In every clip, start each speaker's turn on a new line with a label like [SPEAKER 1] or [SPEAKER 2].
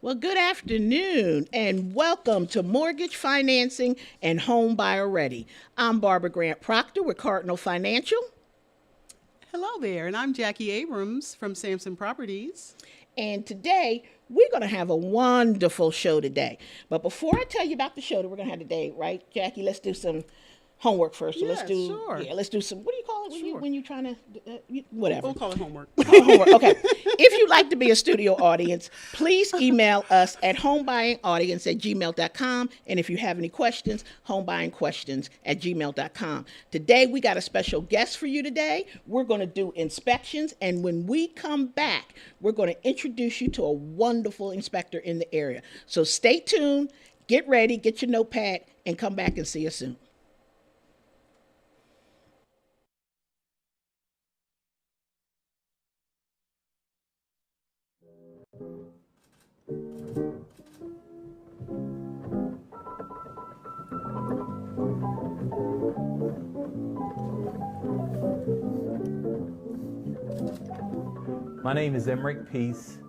[SPEAKER 1] Well, good afternoon and welcome to Mortgage Financing and Home Buyer Ready. I'm Barbara Grant Proctor with Cardinal Financial.
[SPEAKER 2] Hello there, and I'm Jackie Abrams from Sampson Properties.
[SPEAKER 1] And today we're going to have a wonderful show today. But before I tell you about the show that we're going to have today, right, Jackie, let's do some homework first. So
[SPEAKER 2] Yes, sure.
[SPEAKER 1] let's do some. What do you call it when
[SPEAKER 2] Sure.
[SPEAKER 1] you're trying to whatever?
[SPEAKER 2] We'll call it homework.
[SPEAKER 1] Homework. Okay. If you'd like to be a studio audience, please email us at homebuyingaudience@gmail.com. And if you have any questions, homebuyingquestions@gmail.com. Today, we got a special guest for you today. We're going to do inspections. And when we come back, we're going to introduce you to a wonderful inspector in the area. So stay tuned, get ready, get your notepad, and come back and see us soon.
[SPEAKER 3] My name is Emmerich Peace.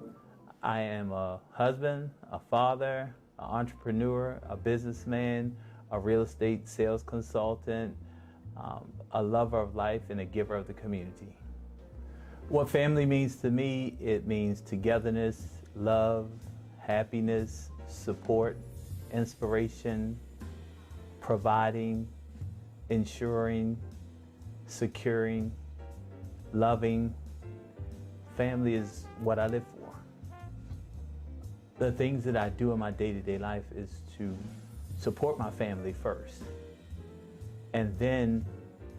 [SPEAKER 3] I am a husband, a father, an entrepreneur, a businessman, a real estate sales consultant, a lover of life, and a giver of the community. What family means to me, it means togetherness, love, happiness, support, inspiration, providing, ensuring, securing, loving. Family is what I live for. The things that I do in my day-to-day life is to support my family first. And then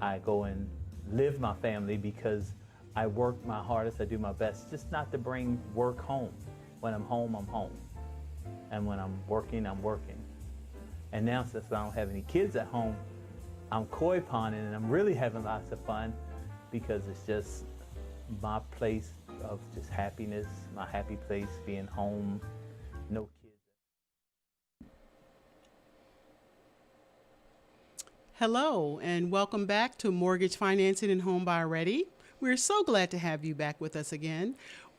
[SPEAKER 3] I go and live my family because I work my hardest, I do my best, just not to bring work home. When I'm home, I'm home. And when I'm working, I'm working. And now since I don't have any kids at home, I'm koi ponding and I'm really having lots of fun because it's just my place of just happiness, my happy place, being home, no kids.
[SPEAKER 2] Hello, and welcome back to Mortgage Financing and Home Buyer Ready. We're so glad to have you back with us again.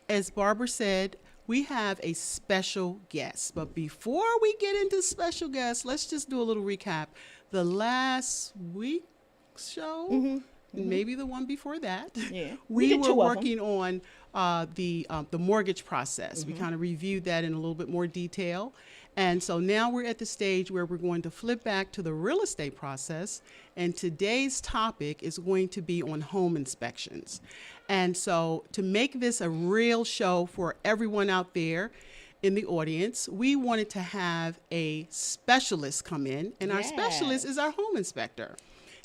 [SPEAKER 2] As Barbara said, we have a special guest. But before we get into special guests, let's just do a little recap. The last week's show, maybe the one before that,
[SPEAKER 1] Yeah.
[SPEAKER 2] we
[SPEAKER 1] did
[SPEAKER 2] were
[SPEAKER 1] two of them.
[SPEAKER 2] working on the mortgage process. We kind of reviewed that in a little bit more detail. And so now we're at the stage where we're going to flip back to the real estate process. And today's topic is going to be on home inspections. And so to make this a real show for everyone out there in the audience, we wanted to have a specialist come in. And our specialist is our home inspector.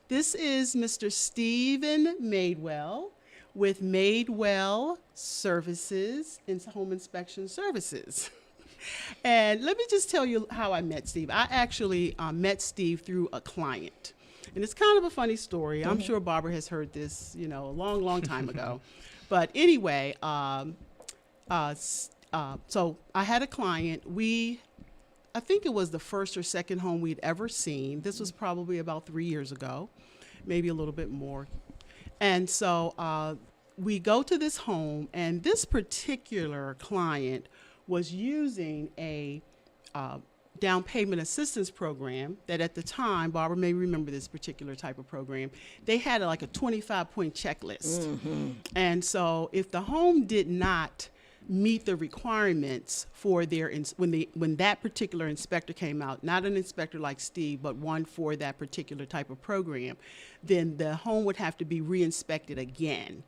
[SPEAKER 2] This is Mr. Stephen Madewell with Madewell Services and Home Inspection Services. And let me just tell you how I met Steve. I actually met Steve through a client. And it's kind of a funny story. I'm sure Barbara has heard this, a long, long time ago. But anyway, so I had a client. I think it was the first or second home we'd ever seen. This was probably about 3 years ago, maybe a little bit more. And so we go to this home, and this particular client was using a down payment assistance program that at the time, Barbara may remember this particular type of program, they had like a 25-point checklist. And so if the home did not meet the requirements for their when that particular inspector came out, not an inspector like Steve, but one for that particular type of program, then the home would have to be re-inspected again.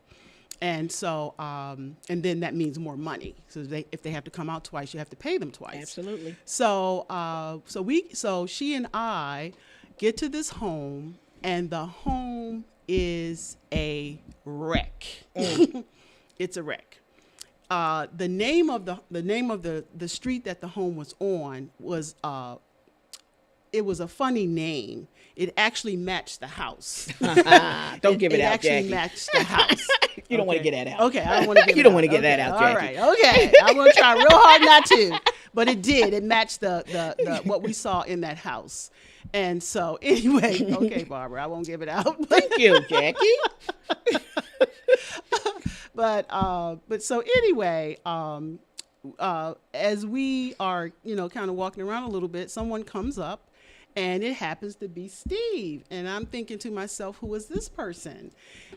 [SPEAKER 2] And so, and then that means more money. So if they have to come out twice, you have to pay them twice.
[SPEAKER 1] Absolutely.
[SPEAKER 2] So, so she and I get to this home, and the home is a wreck. It's a wreck. The name of the street that the home was on was it was a funny name. It actually matched the house.
[SPEAKER 1] Don't give it out,
[SPEAKER 2] actually
[SPEAKER 1] Jackie.
[SPEAKER 2] matched the house.
[SPEAKER 1] You don't want to get that out.
[SPEAKER 2] Okay, I don't want to get
[SPEAKER 1] You
[SPEAKER 2] it
[SPEAKER 1] don't
[SPEAKER 2] out.
[SPEAKER 1] want to get that
[SPEAKER 2] Okay,
[SPEAKER 1] out,
[SPEAKER 2] all
[SPEAKER 1] Jackie.
[SPEAKER 2] right, okay. I'm going to try real hard not to. But it did. It matched the what we saw in that house. And so anyway, okay, Barbara, I won't give it out.
[SPEAKER 1] Thank you, Jackie.
[SPEAKER 2] But so anyway, as we are, kind of walking around a little bit, someone comes up and it happens to be Steve. And I'm thinking to myself, who is this person?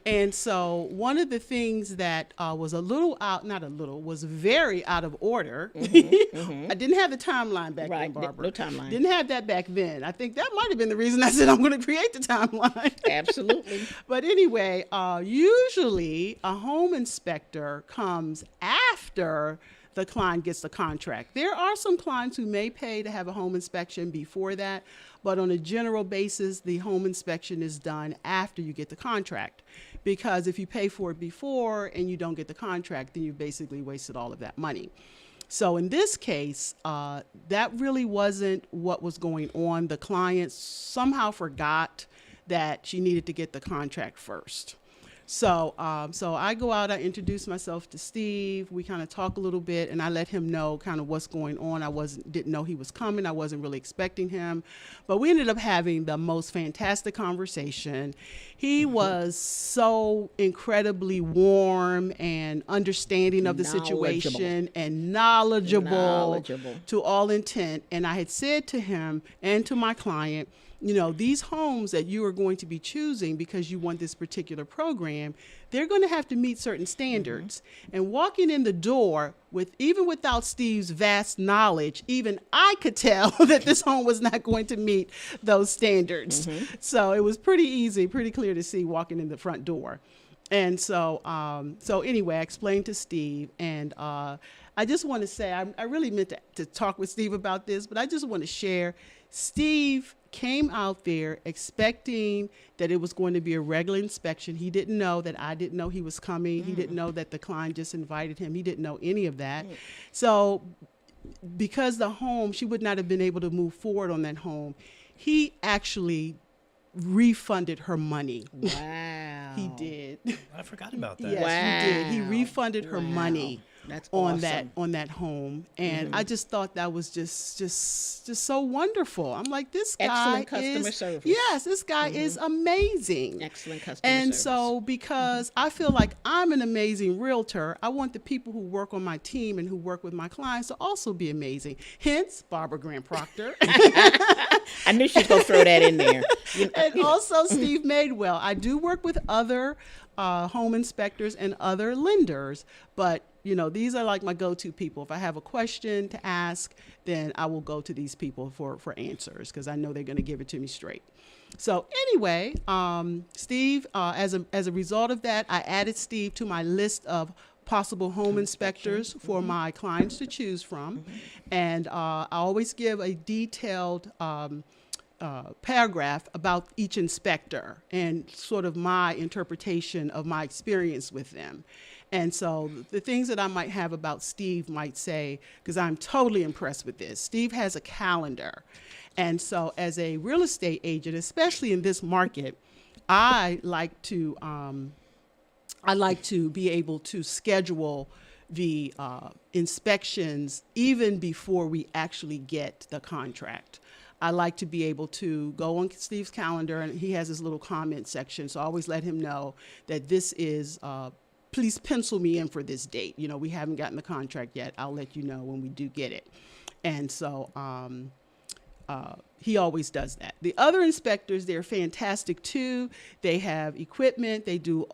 [SPEAKER 2] And so one of the things that was was very out of order. I didn't have the timeline back then, Barbara.
[SPEAKER 1] No timeline.
[SPEAKER 2] Didn't have that back then. I think that might have been the reason I said I'm going to create the timeline.
[SPEAKER 1] Absolutely.
[SPEAKER 2] But anyway, usually a home inspector comes after the client gets the contract. There are some clients who may pay to have a home inspection before that, but on a general basis, the home inspection is done after you get the contract. Because if you pay for it before and you don't get the contract, then you basically wasted all of that money. So in this case, that really wasn't what was going on. The client somehow forgot that she needed to get the contract first. So I go out, I introduce myself to Steve. We kind of talk a little bit, and I let him know kind of what's going on. Didn't know he was coming. I wasn't really expecting him, but we ended up having the most fantastic conversation. He was so incredibly warm and understanding of the situation and knowledgeable to all intent. And I had said to him and to my client, these homes that you are going to be choosing because you want this particular program, they're going to have to meet certain standards. And walking in the door, even without Steve's vast knowledge, even I could tell that this home was not going to meet those standards. So it was pretty easy, pretty clear to see walking in the front door. And so anyway, I explained to Steve, and I just want to say, I really meant to talk with Steve about this, but I just want to share, Steve came out there expecting that it was going to be a regular inspection. He didn't know that I didn't know he was coming. He didn't know that the client just invited him. He didn't know any of that. So because the home, she would not have been able to move forward on that home, he actually refunded her money.
[SPEAKER 1] Wow.
[SPEAKER 2] He did.
[SPEAKER 4] I forgot about that.
[SPEAKER 2] Yes, he did. He refunded her money.
[SPEAKER 1] That's
[SPEAKER 2] on
[SPEAKER 1] awesome.
[SPEAKER 2] that home, and I just thought that was just so wonderful. I'm like, this guy
[SPEAKER 1] Excellent customer service.
[SPEAKER 2] Yes, this guy is amazing.
[SPEAKER 1] Excellent customer
[SPEAKER 2] And
[SPEAKER 1] service.
[SPEAKER 2] so because I feel like I'm an amazing realtor, I want the people who work on my team and who work with my clients to also be amazing. Hence, Barbara Grant Proctor.
[SPEAKER 1] I knew she was going to throw that in there.
[SPEAKER 2] And also Steve Madewell. I do work with other home inspectors and other lenders, but these are like my go-to people. If I have a question to ask, then I will go to these people for answers because I know they're going to give it to me straight. So anyway, Steve, as a result of that, I added Steve to my list of possible home inspectors for my clients to choose from. And I always give a detailed paragraph about each inspector and sort of my interpretation of my experience with them. And so the things that I might have about Steve might say, because I'm totally impressed with this, Steve has a calendar. And so as a real estate agent, especially in this market, I like to be able to schedule the inspections even before we actually get the contract. I like to be able to go on Steve's calendar, and he has his little comment section, so I always let him know that this is, please pencil me in for this date. We haven't gotten the contract yet. I'll let you know when we do get it. And so he always does that. The other inspectors, they're fantastic too. They have equipment. They do,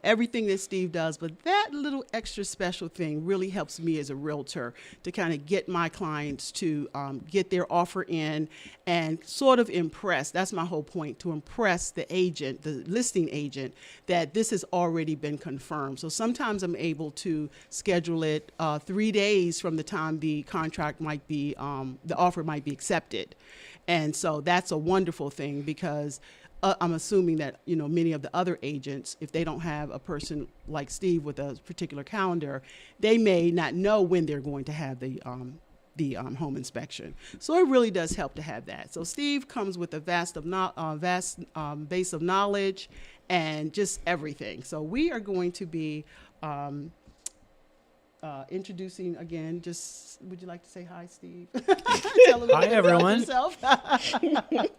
[SPEAKER 2] everything that Steve does. But that little extra special thing really helps me as a realtor to kind of get my clients to get their offer in and sort of impress. That's my whole point, to impress the agent, the listing agent, that this has already been confirmed. So sometimes I'm able to schedule it 3 days from the time the contract might be, the offer might be accepted. And so that's a wonderful thing because I'm assuming that, many of the other agents, if they don't have a person like Steve with a particular calendar, they may not know when they're going to have the home inspection. So it really does help to have that. So Steve comes with a vast base of knowledge and just everything. So we are going to be introducing again, just would you like to say hi, Steve? Tell a little
[SPEAKER 4] Hi,
[SPEAKER 2] bit about
[SPEAKER 4] everyone.
[SPEAKER 2] yourself.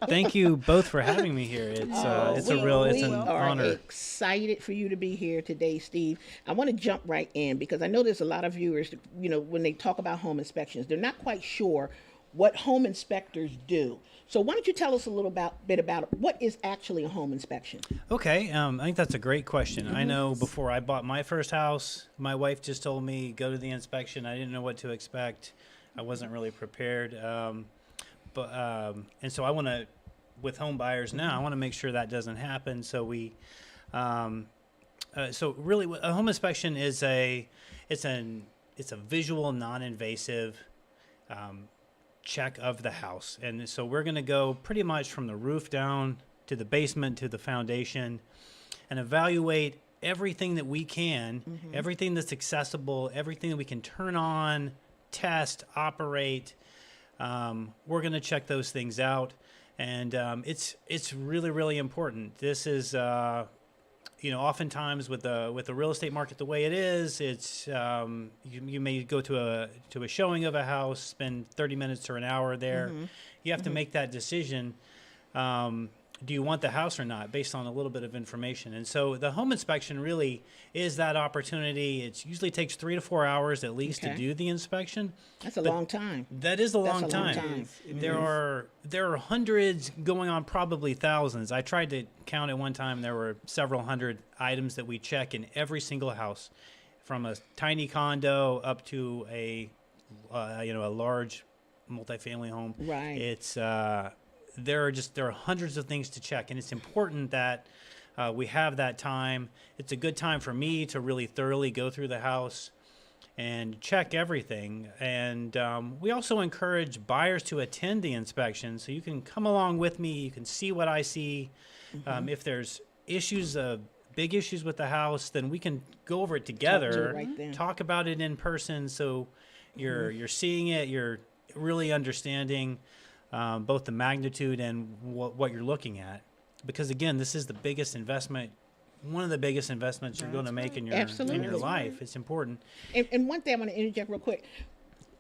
[SPEAKER 4] Thank you both for having me here. It's
[SPEAKER 1] We
[SPEAKER 4] an
[SPEAKER 1] are
[SPEAKER 4] honor.
[SPEAKER 1] excited for you to be here today, Steve. I want to jump right in because I know there's a lot of viewers, when they talk about home inspections, they're not quite sure what home inspectors do. So why don't you tell us a little bit about what is actually a home inspection?
[SPEAKER 4] Okay, I think that's a great question. I know before I bought my first house, my wife just told me, go to the inspection. I didn't know what to expect. I wasn't really prepared. And so I want to, with home buyers now, I want to make sure that doesn't happen. So so really a home inspection is it's a visual, non-invasive, check of the house. And so we're going to go pretty much from the roof down to the basement to the foundation and evaluate everything that we can, everything that's accessible, everything that we can turn on, test, operate. We're going to check those things out. And it's really, really important. This is oftentimes with the real estate market the way it is, it's you may go to a showing of a house, spend 30 minutes or an hour there. You have to make that decision. Do you want the house or not, based on a little bit of information? And so the home inspection really is that opportunity. It usually takes 3 to 4 hours at least to do the inspection.
[SPEAKER 1] That's a long time.
[SPEAKER 4] That is a long
[SPEAKER 1] That's a long
[SPEAKER 4] time.
[SPEAKER 1] time.
[SPEAKER 4] There are hundreds going on, probably thousands. I tried to count at one time. There were several hundred items that we check in every single house, from a tiny condo up to a large multifamily home.
[SPEAKER 1] Right.
[SPEAKER 4] It's there are hundreds of things to check, and it's important that we have that time. It's a good time for me to really thoroughly go through the house and check everything. And we also encourage buyers to attend the inspection, so you can come along with me. You can see what I see. If there's big issues with the house, then we can go over it together,
[SPEAKER 1] right then.
[SPEAKER 4] talk about it in person, so you're seeing it, you're really understanding both the magnitude and what you're looking at. Because again, this is the biggest investment, one of the biggest investments you're going to make in your
[SPEAKER 1] Absolutely.
[SPEAKER 4] life. It's important.
[SPEAKER 1] And one thing I want to interject real quick.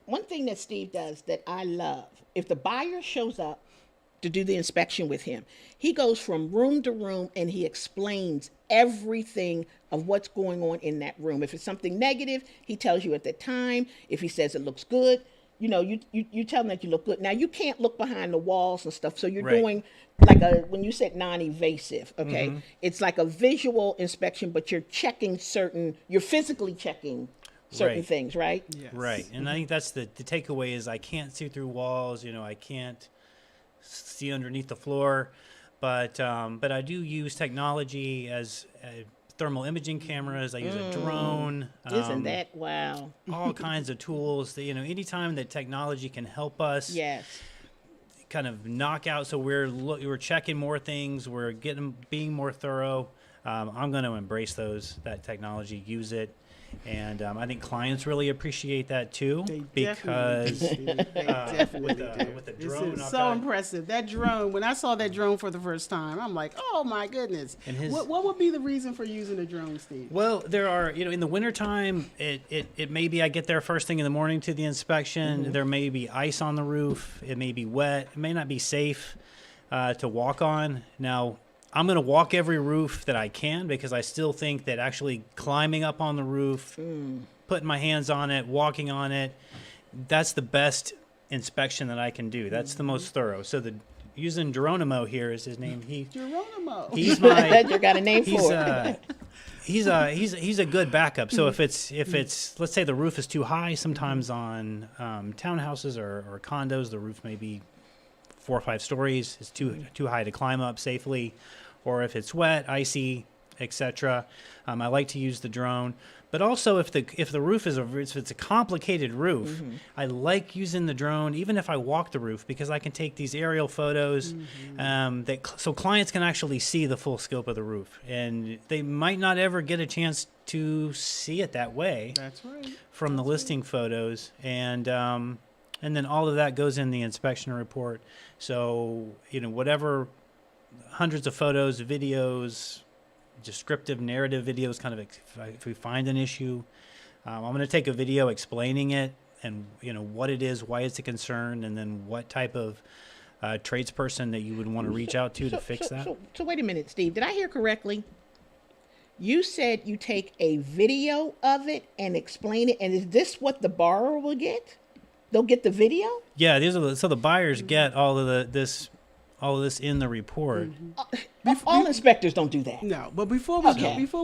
[SPEAKER 1] One thing that Steve does that I love, if the buyer shows up to do the inspection with him, he goes from room to room and he explains everything of what's going on in that room. If it's something negative, he tells you at the time. If he says it looks good, you tell them that you look good. Now, you can't look behind the walls and stuff, so you're
[SPEAKER 4] Right.
[SPEAKER 1] doing like when you said non-invasive, okay? It's like a visual inspection, but you're physically checking certain
[SPEAKER 4] Right.
[SPEAKER 1] things, right?
[SPEAKER 2] Yes.
[SPEAKER 4] Right. And I think that's the takeaway is I can't see through walls, I can't see underneath the floor, but I do use technology as thermal imaging cameras. I use a drone.
[SPEAKER 1] Isn't that wow?
[SPEAKER 4] all kinds of tools that, anytime that technology can help us
[SPEAKER 1] Yes.
[SPEAKER 4] kind of knock out. So we're checking more things. We're being more thorough. I'm going to embrace that technology, use it. And I think clients really appreciate that too,
[SPEAKER 2] They
[SPEAKER 4] because
[SPEAKER 2] definitely do. They definitely do.
[SPEAKER 4] with the
[SPEAKER 2] This
[SPEAKER 4] drone,
[SPEAKER 2] is
[SPEAKER 4] I've
[SPEAKER 2] so
[SPEAKER 4] got-
[SPEAKER 2] impressive. That drone, when I saw that drone for the first time, I'm like, oh my goodness.
[SPEAKER 4] And his-
[SPEAKER 2] What would be the reason for using a drone, Steve?
[SPEAKER 4] Well, there are, in the wintertime, it may be I get there first thing in the morning to the inspection. There may be ice on the roof. It may be wet. It may not be safe to walk on. Now, I'm going to walk every roof that I can, because I still think that actually climbing up on the roof, putting my hands on it, walking on it, that's the best inspection that I can do. That's the most thorough. So using Geronimo here is his name.
[SPEAKER 2] Geronimo.
[SPEAKER 4] He's my
[SPEAKER 1] You got a name for it.
[SPEAKER 4] he's a good backup. So if it's let's say the roof is too high, sometimes on townhouses or condos, the roof may be 4 or 5 stories. It's too high to climb up safely, or if it's wet, icy, etc. I like to use the drone. But also, if the roof if it's a complicated roof, I like using the drone, even if I walk the roof, because I can take these aerial photos so clients can actually see the full scope of the roof, and they might not ever get a chance to see it that way
[SPEAKER 2] That's right.
[SPEAKER 4] from the listing photos, and then all of that goes in the inspection report. So whatever, hundreds of photos, videos, descriptive narrative videos, kind of if we find an issue, I'm going to take a video explaining it and what it is, why it's a concern, and then what type of tradesperson that you would want to reach out to fix that.
[SPEAKER 1] So wait a minute, Steve. Did I hear correctly? You said you take a video of it and explain it, and is this what the borrower will get? They'll get the video?
[SPEAKER 4] Yeah, so the buyers get all of this in the report.
[SPEAKER 1] All inspectors don't do that.
[SPEAKER 2] No, but before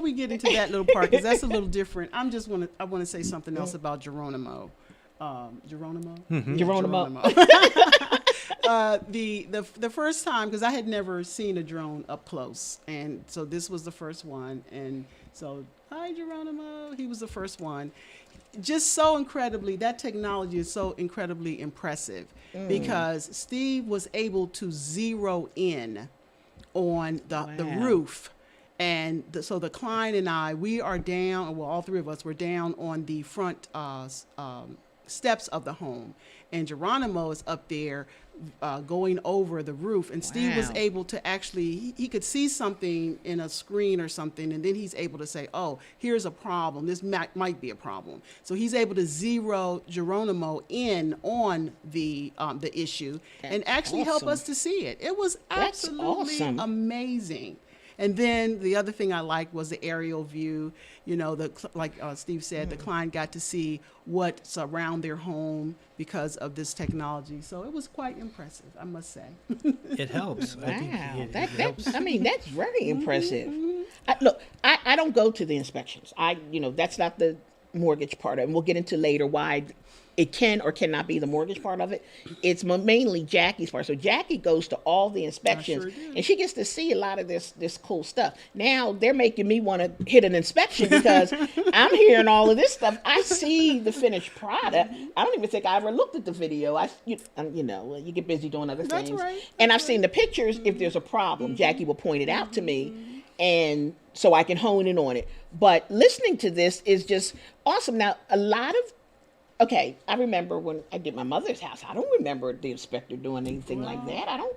[SPEAKER 2] we get into that little part, because that's a little different, I want to say something else about Geronimo. Geronimo. The first time, because I had never seen a drone up close, and so this was the first one, and so hi Geronimo, he was the first one. Just so incredibly, that technology is so incredibly impressive because Steve was able to zero in on the roof. And so the client and I, we are down, well, all three of us were down on the front steps of the home. And Geronimo is up there going over the roof. And Steve was able to actually, he could see something in a screen or something, and then he's able to say, oh, here's a problem. This might be a problem. So he's able to zero Geronimo in on the issue and actually help us to see it. It was absolutely amazing. And then the other thing I liked was the aerial view. Like Steve said, the client got to see what's around their home because of this technology. So it was quite impressive, I must say.
[SPEAKER 4] It helps.
[SPEAKER 1] Wow,
[SPEAKER 4] I think it helps.
[SPEAKER 1] that's very impressive. I don't go to the inspections. That's not the mortgage part of it. And we'll get into later why it can or cannot be the mortgage part of it. It's mainly Jackie's part. So Jackie goes to all the inspections, and she gets to see a lot of this cool stuff. Now they're making me want to hit an inspection because I'm hearing all of this stuff. I see the finished product. I don't even think I ever looked at the video. You get busy doing other things.
[SPEAKER 2] That's right.
[SPEAKER 1] And I've seen the pictures. If there's a problem, Jackie will point it out to me, and so I can hone in on it. But listening to this is just awesome. Now, I remember when I did my mother's house. I don't remember the inspector doing anything like that. I don't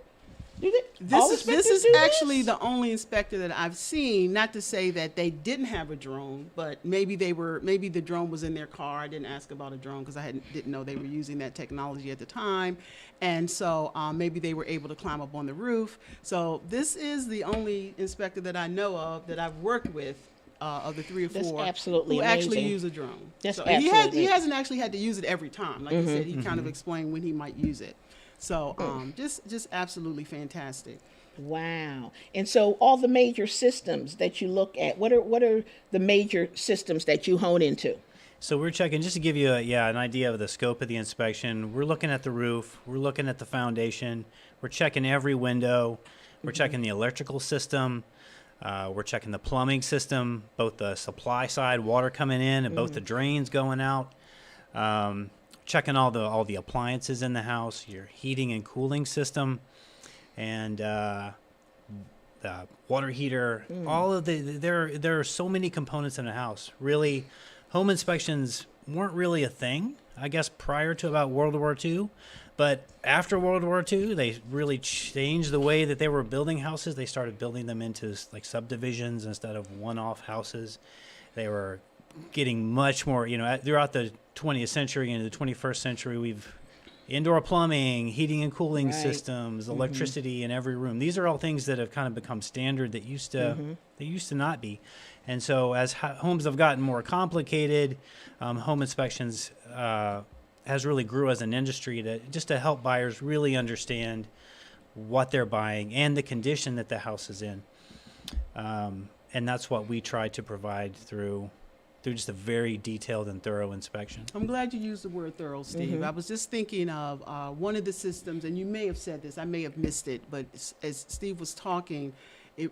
[SPEAKER 1] do that.
[SPEAKER 2] This is actually the only inspector that I've seen. Not to say that they didn't have a drone, but maybe the drone was in their car. I didn't ask about a drone because I didn't know they were using that technology at the time, and so maybe they were able to climb up on the roof. So this is the only inspector that I know of that I've worked with. Of the 3 or 4
[SPEAKER 1] That's absolutely
[SPEAKER 2] who
[SPEAKER 1] amazing.
[SPEAKER 2] actually use a drone.
[SPEAKER 1] That's
[SPEAKER 2] so
[SPEAKER 1] absolutely
[SPEAKER 2] he hasn't actually had to use it every time. Like you said, he kind of explained when he might use it. So just absolutely fantastic.
[SPEAKER 1] Wow. And so all the major systems that you look at, what are the major systems that you hone into?
[SPEAKER 4] So we're checking, just to give you an idea of the scope of the inspection. We're looking at the roof. We're looking at the foundation. We're checking every window. We're checking the electrical system. We're checking the plumbing system, both the supply side, water coming in, and both the drains going out. Checking all the appliances in the house, your heating and cooling system, and the water heater. All of there are so many components in a house. Really, home inspections weren't really a thing, I guess, prior to about World War II. But after World War II, they really changed the way that they were building houses. They started building them into like subdivisions instead of one-off houses. They were getting much more, throughout the 20th century and the 21st century, we've indoor plumbing, heating and cooling systems, electricity in every room. These are all things that have kind of become standard that used to not be. And so as homes have gotten more complicated, home inspections has really grew as an industry to help buyers really understand what they're buying and the condition that the house is in. And that's what we try to provide through just a very detailed and thorough inspection.
[SPEAKER 2] I'm glad you used the word thorough, Steve. I was just thinking of one of the systems, and you may have said this, I may have missed it, but as Steve was talking,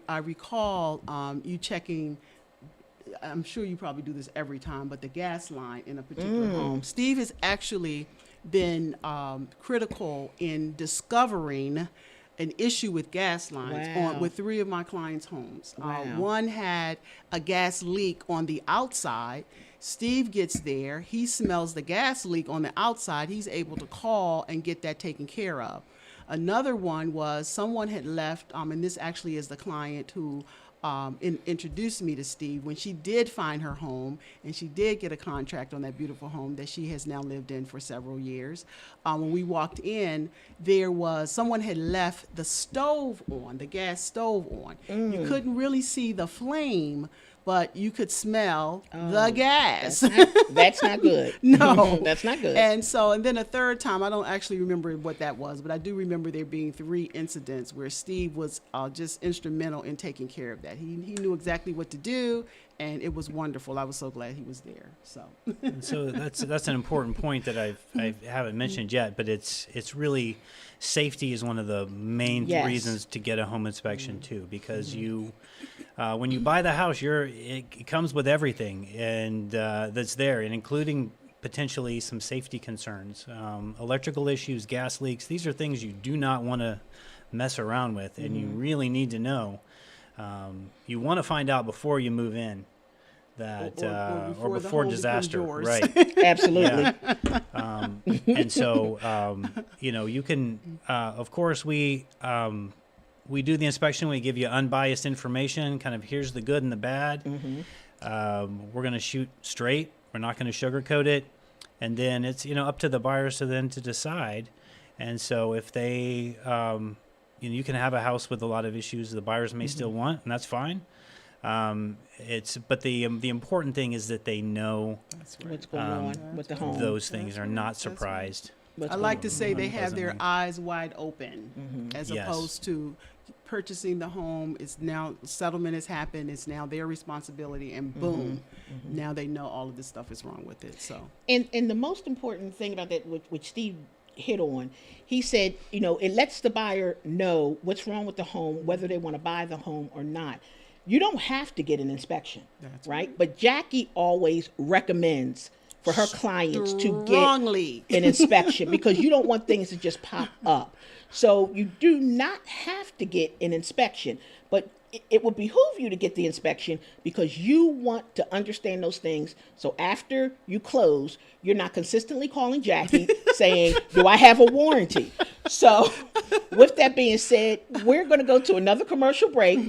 [SPEAKER 2] I recall you checking, I'm sure you probably do this every time, but the gas line in a particular home. Steve has actually been critical in discovering an issue with gas lines with 3 of my clients' homes. One had a gas leak on the outside. Steve gets there. He smells the gas leak on the outside. He's able to call and get that taken care of. Another one was someone had left, and this actually is the client who introduced me to Steve when she did find her home and she did get a contract on that beautiful home that she has now lived in for several years. When we walked in, someone had left the stove on, the gas stove on. You couldn't really see the flame, but you could smell the gas.
[SPEAKER 1] That's not good.
[SPEAKER 2] No.
[SPEAKER 1] That's not good.
[SPEAKER 2] And then a third time, I don't actually remember what that was, but I do remember there being 3 incidents where Steve was just instrumental in taking care of that. He knew exactly what to do, and it was wonderful. I was so glad he was there. So,
[SPEAKER 4] And so that's an important point that I haven't mentioned yet, but it's really safety is one of the main
[SPEAKER 1] Yes.
[SPEAKER 4] reasons to get a home inspection too, because you when you buy the house, it comes with everything and that's there, and including potentially some safety concerns, electrical issues, gas leaks. These are things you do not want to mess around with, and you really need to know. You want to find out before you move in that
[SPEAKER 2] or
[SPEAKER 4] before
[SPEAKER 2] before the home becomes
[SPEAKER 4] disaster,
[SPEAKER 2] yours.
[SPEAKER 4] right?
[SPEAKER 1] Absolutely.
[SPEAKER 4] And so you can of course we do the inspection. We give you unbiased information, kind of here's the good and the bad. We're going to shoot straight. We're not going to sugarcoat it. And then it's up to the buyers to decide. And so if they you can have a house with a lot of issues the buyers may still want, and that's fine. But the important thing is that they know
[SPEAKER 1] What's going on with the home?
[SPEAKER 4] those things, are not surprised.
[SPEAKER 1] What's
[SPEAKER 2] I like to say they have their
[SPEAKER 4] Unpleasantly.
[SPEAKER 2] eyes wide open, as
[SPEAKER 4] Yes.
[SPEAKER 2] opposed to purchasing the home. It's now settlement has happened. It's now their responsibility, and boom, now they know all of this stuff is wrong with it. So
[SPEAKER 1] And the most important thing about that, which Steve hit on, he said, it lets the buyer know what's wrong with the home, whether they want to buy the home or not. You don't have to get an inspection,
[SPEAKER 2] That's
[SPEAKER 1] right? But Jackie always recommends for her clients to get
[SPEAKER 2] strongly.
[SPEAKER 1] an inspection because you don't want things to just pop up. So you do not have to get an inspection, but it would behoove you to get the inspection because you want to understand those things. So after you close, you're not consistently calling Jackie saying, do I have a warranty? So with that being said, we're going to go to another commercial break.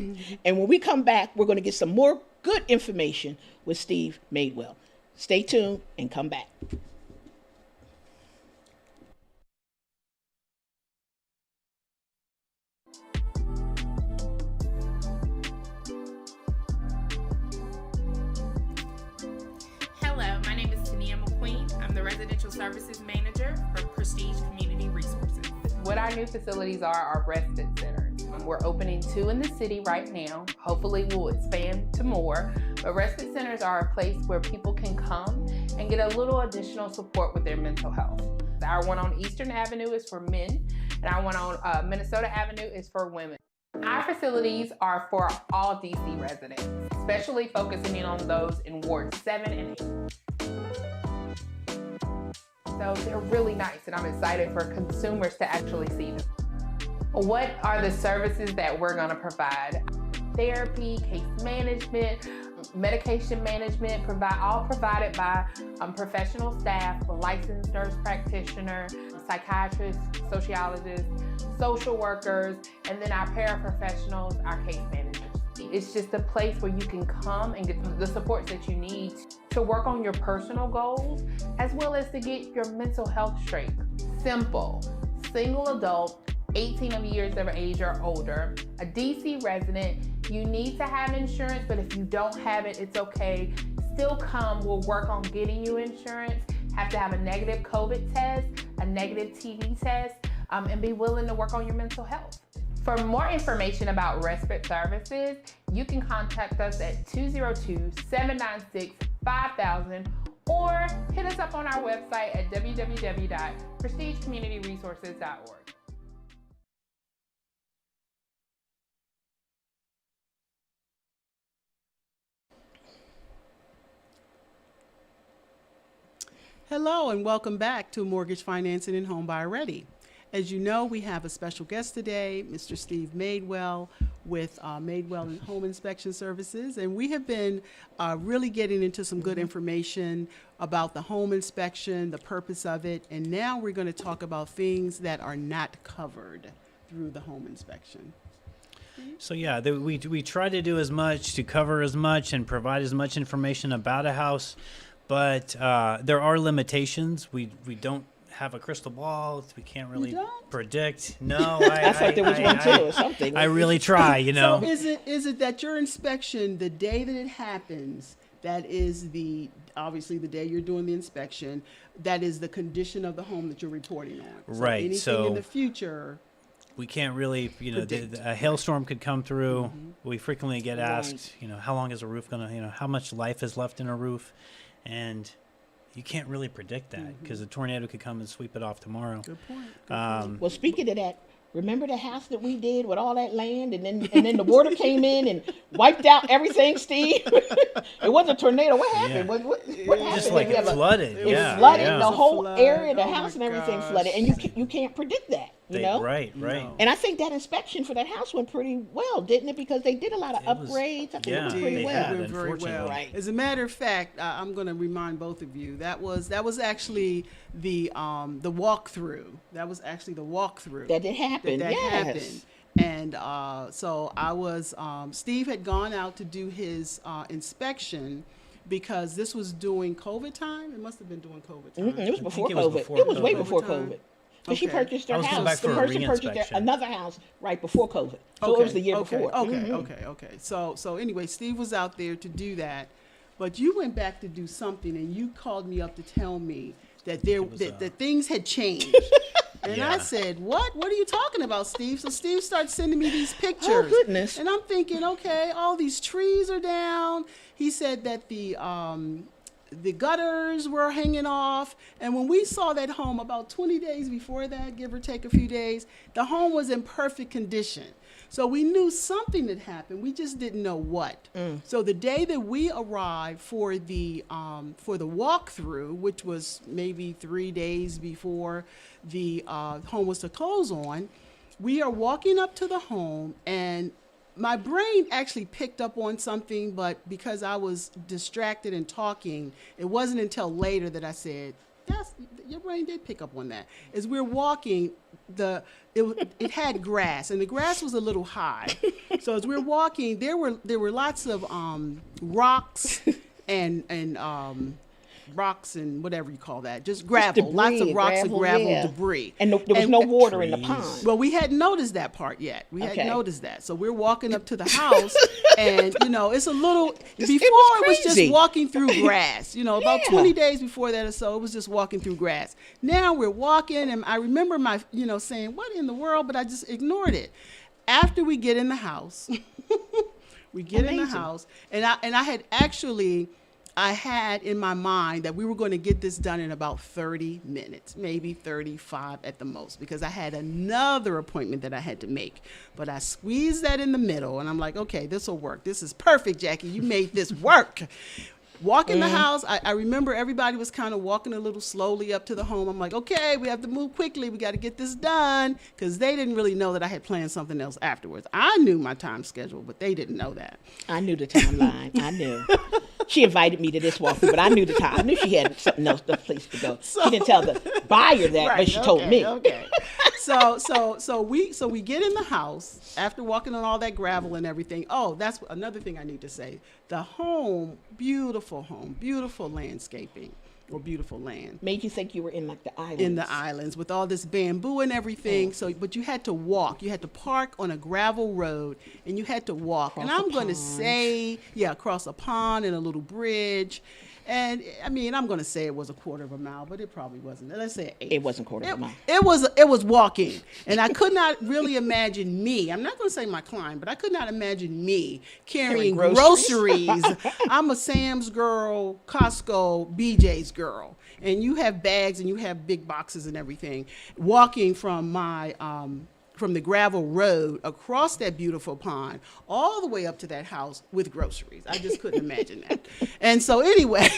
[SPEAKER 1] And when we come back, we're going to get some more good information with Steve Madewell. Stay tuned and come back.
[SPEAKER 5] Hello, my name is Tania McQueen. I'm the Residential Services Manager for Prestige Community Resources. What our new facilities are respite centers. We're opening 2 in the city right now. Hopefully we'll expand to more. But respite centers are a place where people can come and get a little additional support with their mental health. Our one on Eastern Avenue is for men, and our one on Minnesota Avenue is for women. Our facilities are for all DC residents, especially focusing in on those in Ward 7 and 8. So they're really nice, and I'm excited for consumers to actually see them. What are the services that we're going to provide? Therapy, case management, medication management, all provided by professional staff, a licensed nurse practitioner, psychiatrists, sociologists, social workers, and then our paraprofessionals, our case managers. It's just a place where you can come and get the supports that you need to work on your personal goals, as well as to get your mental health straight. Simple, single adult, 18 years of age or older, a DC resident. You need to have insurance, but if you don't have it, it's okay. Still come, we'll work on getting you insurance. Have to have a negative COVID test, a negative TB test, and be willing to work on your mental health. For more information about respite services, you can contact us at 202-796-5000 or hit us up on our website at www.prestigecommunityresources.org.
[SPEAKER 2] Hello and welcome back to Mortgage Financing and Homebuyer Ready. As you know, we have a special guest today, Mr. Steve Madewell with Madewell and Home Inspection Services, and we have been really getting into some good information about the home inspection, the purpose of it, and now we're going to talk about things that are not covered through the home inspection.
[SPEAKER 4] So yeah, we try to do as much to cover as much and provide as much information about a house, but there are limitations. We don't have a crystal ball. We can't really predict. No,
[SPEAKER 1] I thought there was one too or something.
[SPEAKER 4] I really try, you know.
[SPEAKER 2] So is it that your inspection, the day that it happens, that is obviously the day you're doing the inspection, that is the condition of the home that you're reporting on? So
[SPEAKER 4] Right,
[SPEAKER 2] anything
[SPEAKER 4] so-
[SPEAKER 2] in the future.
[SPEAKER 4] We can't really,
[SPEAKER 2] Predict.
[SPEAKER 4] a hailstorm could come through.
[SPEAKER 2] Mm-hmm.
[SPEAKER 4] We frequently get asked, how long is a roof going to, how much life is left in a roof? And you can't really predict that because a tornado could come and sweep it off tomorrow.
[SPEAKER 2] Good point.
[SPEAKER 1] Well, speaking of that, remember the house that we did with all that land, and then the water came in and wiped out everything, Steve? It wasn't a tornado. What happened?
[SPEAKER 4] Yeah.
[SPEAKER 1] What happened?
[SPEAKER 4] Just like
[SPEAKER 1] Did we have
[SPEAKER 4] it flooded.
[SPEAKER 1] It
[SPEAKER 4] yeah.
[SPEAKER 1] flooded
[SPEAKER 4] yeah.
[SPEAKER 1] the whole
[SPEAKER 2] Flood.
[SPEAKER 1] area, the
[SPEAKER 2] Oh
[SPEAKER 1] house
[SPEAKER 2] my
[SPEAKER 1] and everything
[SPEAKER 2] gosh.
[SPEAKER 1] flooded, and you can't predict that. You know?
[SPEAKER 4] Right.
[SPEAKER 2] No.
[SPEAKER 1] And I think that inspection for that house went pretty well, didn't it? Because they did a lot of
[SPEAKER 4] It was-
[SPEAKER 1] upgrades. I think it
[SPEAKER 4] yeah,
[SPEAKER 1] went
[SPEAKER 2] Did.
[SPEAKER 1] pretty
[SPEAKER 4] they
[SPEAKER 1] well.
[SPEAKER 4] had.
[SPEAKER 2] Went very well.
[SPEAKER 4] unfortunately.
[SPEAKER 1] Right.
[SPEAKER 2] As a matter of fact, I'm going to remind both of you that was actually the walkthrough. That was actually the walkthrough.
[SPEAKER 1] That did happen.
[SPEAKER 2] That
[SPEAKER 1] Yes.
[SPEAKER 2] happened. And so I was. Steve had gone out to do his inspection because this was during COVID time. It must have been during COVID time.
[SPEAKER 1] It was before
[SPEAKER 4] it was
[SPEAKER 1] COVID.
[SPEAKER 4] before
[SPEAKER 1] it was way
[SPEAKER 4] COVID.
[SPEAKER 1] before
[SPEAKER 2] Time.
[SPEAKER 1] COVID. But she
[SPEAKER 2] Okay.
[SPEAKER 1] purchased her
[SPEAKER 4] I was coming
[SPEAKER 1] house.
[SPEAKER 4] back for
[SPEAKER 1] The
[SPEAKER 4] a
[SPEAKER 1] person purchased
[SPEAKER 4] re-inspection.
[SPEAKER 1] another house right before COVID. So it was the year before.
[SPEAKER 2] Okay. So anyway, Steve was out there to do that, but you went back to do something, and you called me up to tell me that that things had changed. And I
[SPEAKER 4] Yeah.
[SPEAKER 2] said, "What? What are you talking about, Steve?" So Steve starts sending me these pictures.
[SPEAKER 1] Oh, goodness.
[SPEAKER 2] And I'm thinking, okay, all these trees are down. He said that the gutters were hanging off. And when we saw that home about 20 days before that, give or take a few days, the home was in perfect condition. So we knew something had happened. We just didn't know what. So the day that we arrived for the walkthrough, which was maybe 3 days before the home was to close on, we are walking up to the home, and my brain actually picked up on something, but because I was distracted and talking, it wasn't until later that I said, "Yes, your brain did pick up on that." As we're walking, it had grass, and the grass was a little high. So as we're walking, there were lots of rocks and rocks and whatever you call that, just gravel,
[SPEAKER 1] debris,
[SPEAKER 2] lots of rocks and gravel
[SPEAKER 1] yeah.
[SPEAKER 2] debris.
[SPEAKER 1] And there was no water in the
[SPEAKER 4] trees.
[SPEAKER 1] pond.
[SPEAKER 2] Well, we hadn't noticed that part yet. We
[SPEAKER 1] Okay.
[SPEAKER 2] hadn't noticed that. So we're walking up to the house, and, it's a little, before
[SPEAKER 1] was
[SPEAKER 2] it was
[SPEAKER 1] crazy.
[SPEAKER 2] just walking through grass. About
[SPEAKER 1] Yeah.
[SPEAKER 2] 20 days before that or so, it was just walking through grass. Now we're walking, and I remember saying, "What in the world?" But I just ignored it. After we get in the house, in the
[SPEAKER 1] Amazing.
[SPEAKER 2] house, and I had actually, I had in my mind that we were going to get this done in about 30 minutes, maybe 35 at the most, because I had another appointment that I had to make. But I squeezed that in the middle, and I'm like, okay, this will work. This is perfect, Jackie. You made this work. Walk in the house. I remember everybody was kind of walking a little slowly up to the home. I'm like, okay, we have to move quickly. We got to get this done, because they didn't really know that I had planned something else afterwards. I knew my time schedule, but they didn't know that.
[SPEAKER 1] I knew the timeline. I knew. She invited me to this walkthrough, but I knew the time. I knew she had something else, the place to go. She didn't tell the buyer that, but she told me.
[SPEAKER 2] Okay. So we get in the house after walking on all that gravel and everything. Oh, that's another thing I need to say. The home, beautiful landscaping, or beautiful land.
[SPEAKER 1] Made you think you were in like the islands.
[SPEAKER 2] In the islands with all this bamboo and everything. So, but you had to walk. You had to park on a gravel road, and you had to walk.
[SPEAKER 1] Across
[SPEAKER 2] and
[SPEAKER 1] a
[SPEAKER 2] I'm going to
[SPEAKER 1] pond.
[SPEAKER 2] say, across a pond and a little bridge. And I mean, I'm going to say it was a quarter of a mile, but it probably wasn't. Let's say 8.
[SPEAKER 1] It wasn't quarter of a mile.
[SPEAKER 2] It was walking, and I could not really imagine me. I'm not going to say my client, but I could not imagine me carrying
[SPEAKER 1] Carrying
[SPEAKER 2] groceries. I'm a Sam's girl, Costco, BJ's girl, and you have bags and you have big boxes and everything. Walking from my from the gravel road across that beautiful pond all the way up to that house with groceries. I just couldn't imagine that. And so anyway,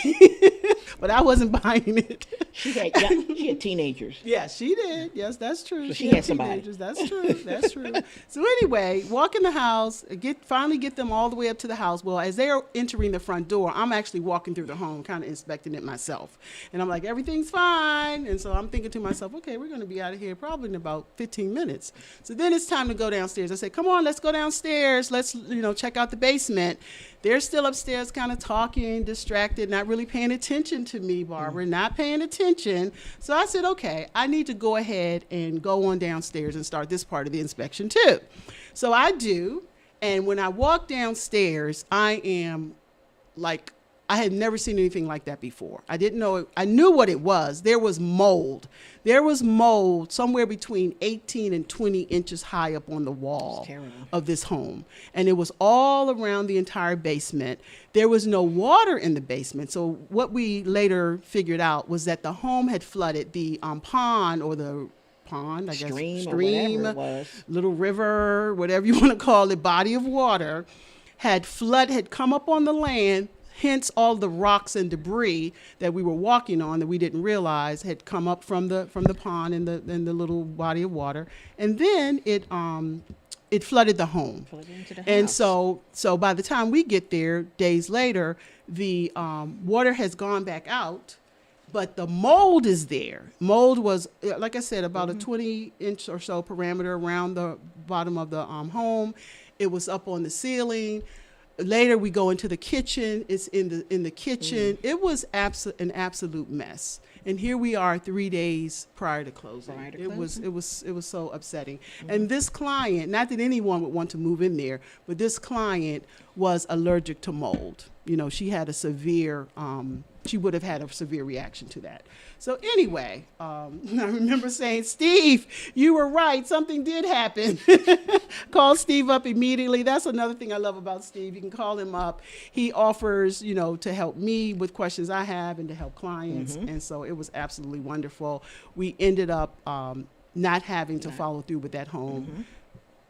[SPEAKER 2] but I wasn't buying it.
[SPEAKER 1] She had teenagers.
[SPEAKER 2] Yeah, she did. Yes, that's true.
[SPEAKER 1] So she had somebody.
[SPEAKER 2] teenagers. That's true. That's true. So anyway, walk in the house, finally get them all the way up to the house. Well, as they are entering the front door, I'm actually walking through the home, kind of inspecting it myself. And I'm like, everything's fine. And so I'm thinking to myself, okay, we're going to be out of here probably in about 15 minutes. So then it's time to go downstairs. I said, come on, let's go downstairs. Let's, check out the basement. They're still upstairs kind of talking, distracted, not really paying attention to me, Barbara, not paying attention. So I said, okay, I need to go ahead and go on downstairs and start this part of the inspection too. So I do. And when I walk downstairs, I am like, I had never seen anything like that before. I didn't know it. I knew what it was. There was mold. There was mold somewhere between 18 and 20 inches high up on the wall of this home. And it was all around the entire basement. There was no water in the basement. So what we later figured out was that the home had flooded the pond or the pond, I guess,
[SPEAKER 1] stream or whatever it was.
[SPEAKER 2] Little river, whatever you want to call it, body of water, had come up on the land. Hence, all the rocks and debris that we were walking on that we didn't realize had come up from the pond and the little body of water, and then it flooded the home. And so by the time we get there, days later, the water has gone back out, but the mold is there. Mold was, like I said, about a 20-inch or so parameter around the bottom of the home. It was up on the ceiling. Later, we go into the kitchen. It's in the kitchen. It was an absolute mess. And here we are 3 days prior to closing. It was so upsetting. And this client, not that anyone would want to move in there, but this client was allergic to mold. She had she would have had a severe reaction to that. So anyway, I remember saying, Steve, you were right. Something did happen. Call Steve up immediately. That's another thing I love about Steve. You can call him up. He offers, to help me with questions I have and to help clients. And so it was absolutely wonderful. We ended up not having to follow through with that home.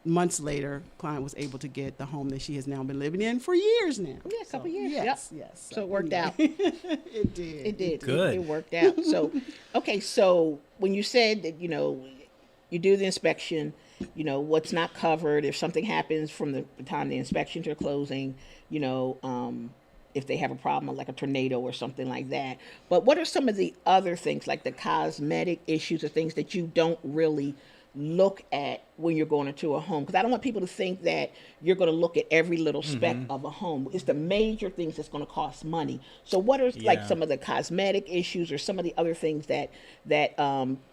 [SPEAKER 2] Months later, client was able to get the home that she has now been living in for years now.
[SPEAKER 1] Yeah, a couple years.
[SPEAKER 2] Yes.
[SPEAKER 1] So it worked out.
[SPEAKER 2] It did.
[SPEAKER 1] It did.
[SPEAKER 4] Good.
[SPEAKER 1] It worked out. So, okay. So when you said that, you do the inspection, what's not covered, if something happens from the time the inspection to closing, if they have a problem like a tornado or something like that. But what are some of the other things, like the cosmetic issues or things that you don't really look at when you're going into a home? Because I don't want people to think that you're going to look at every little speck of a home. It's the major things that's going to cost money. So what are like some of the cosmetic issues or some of the other things that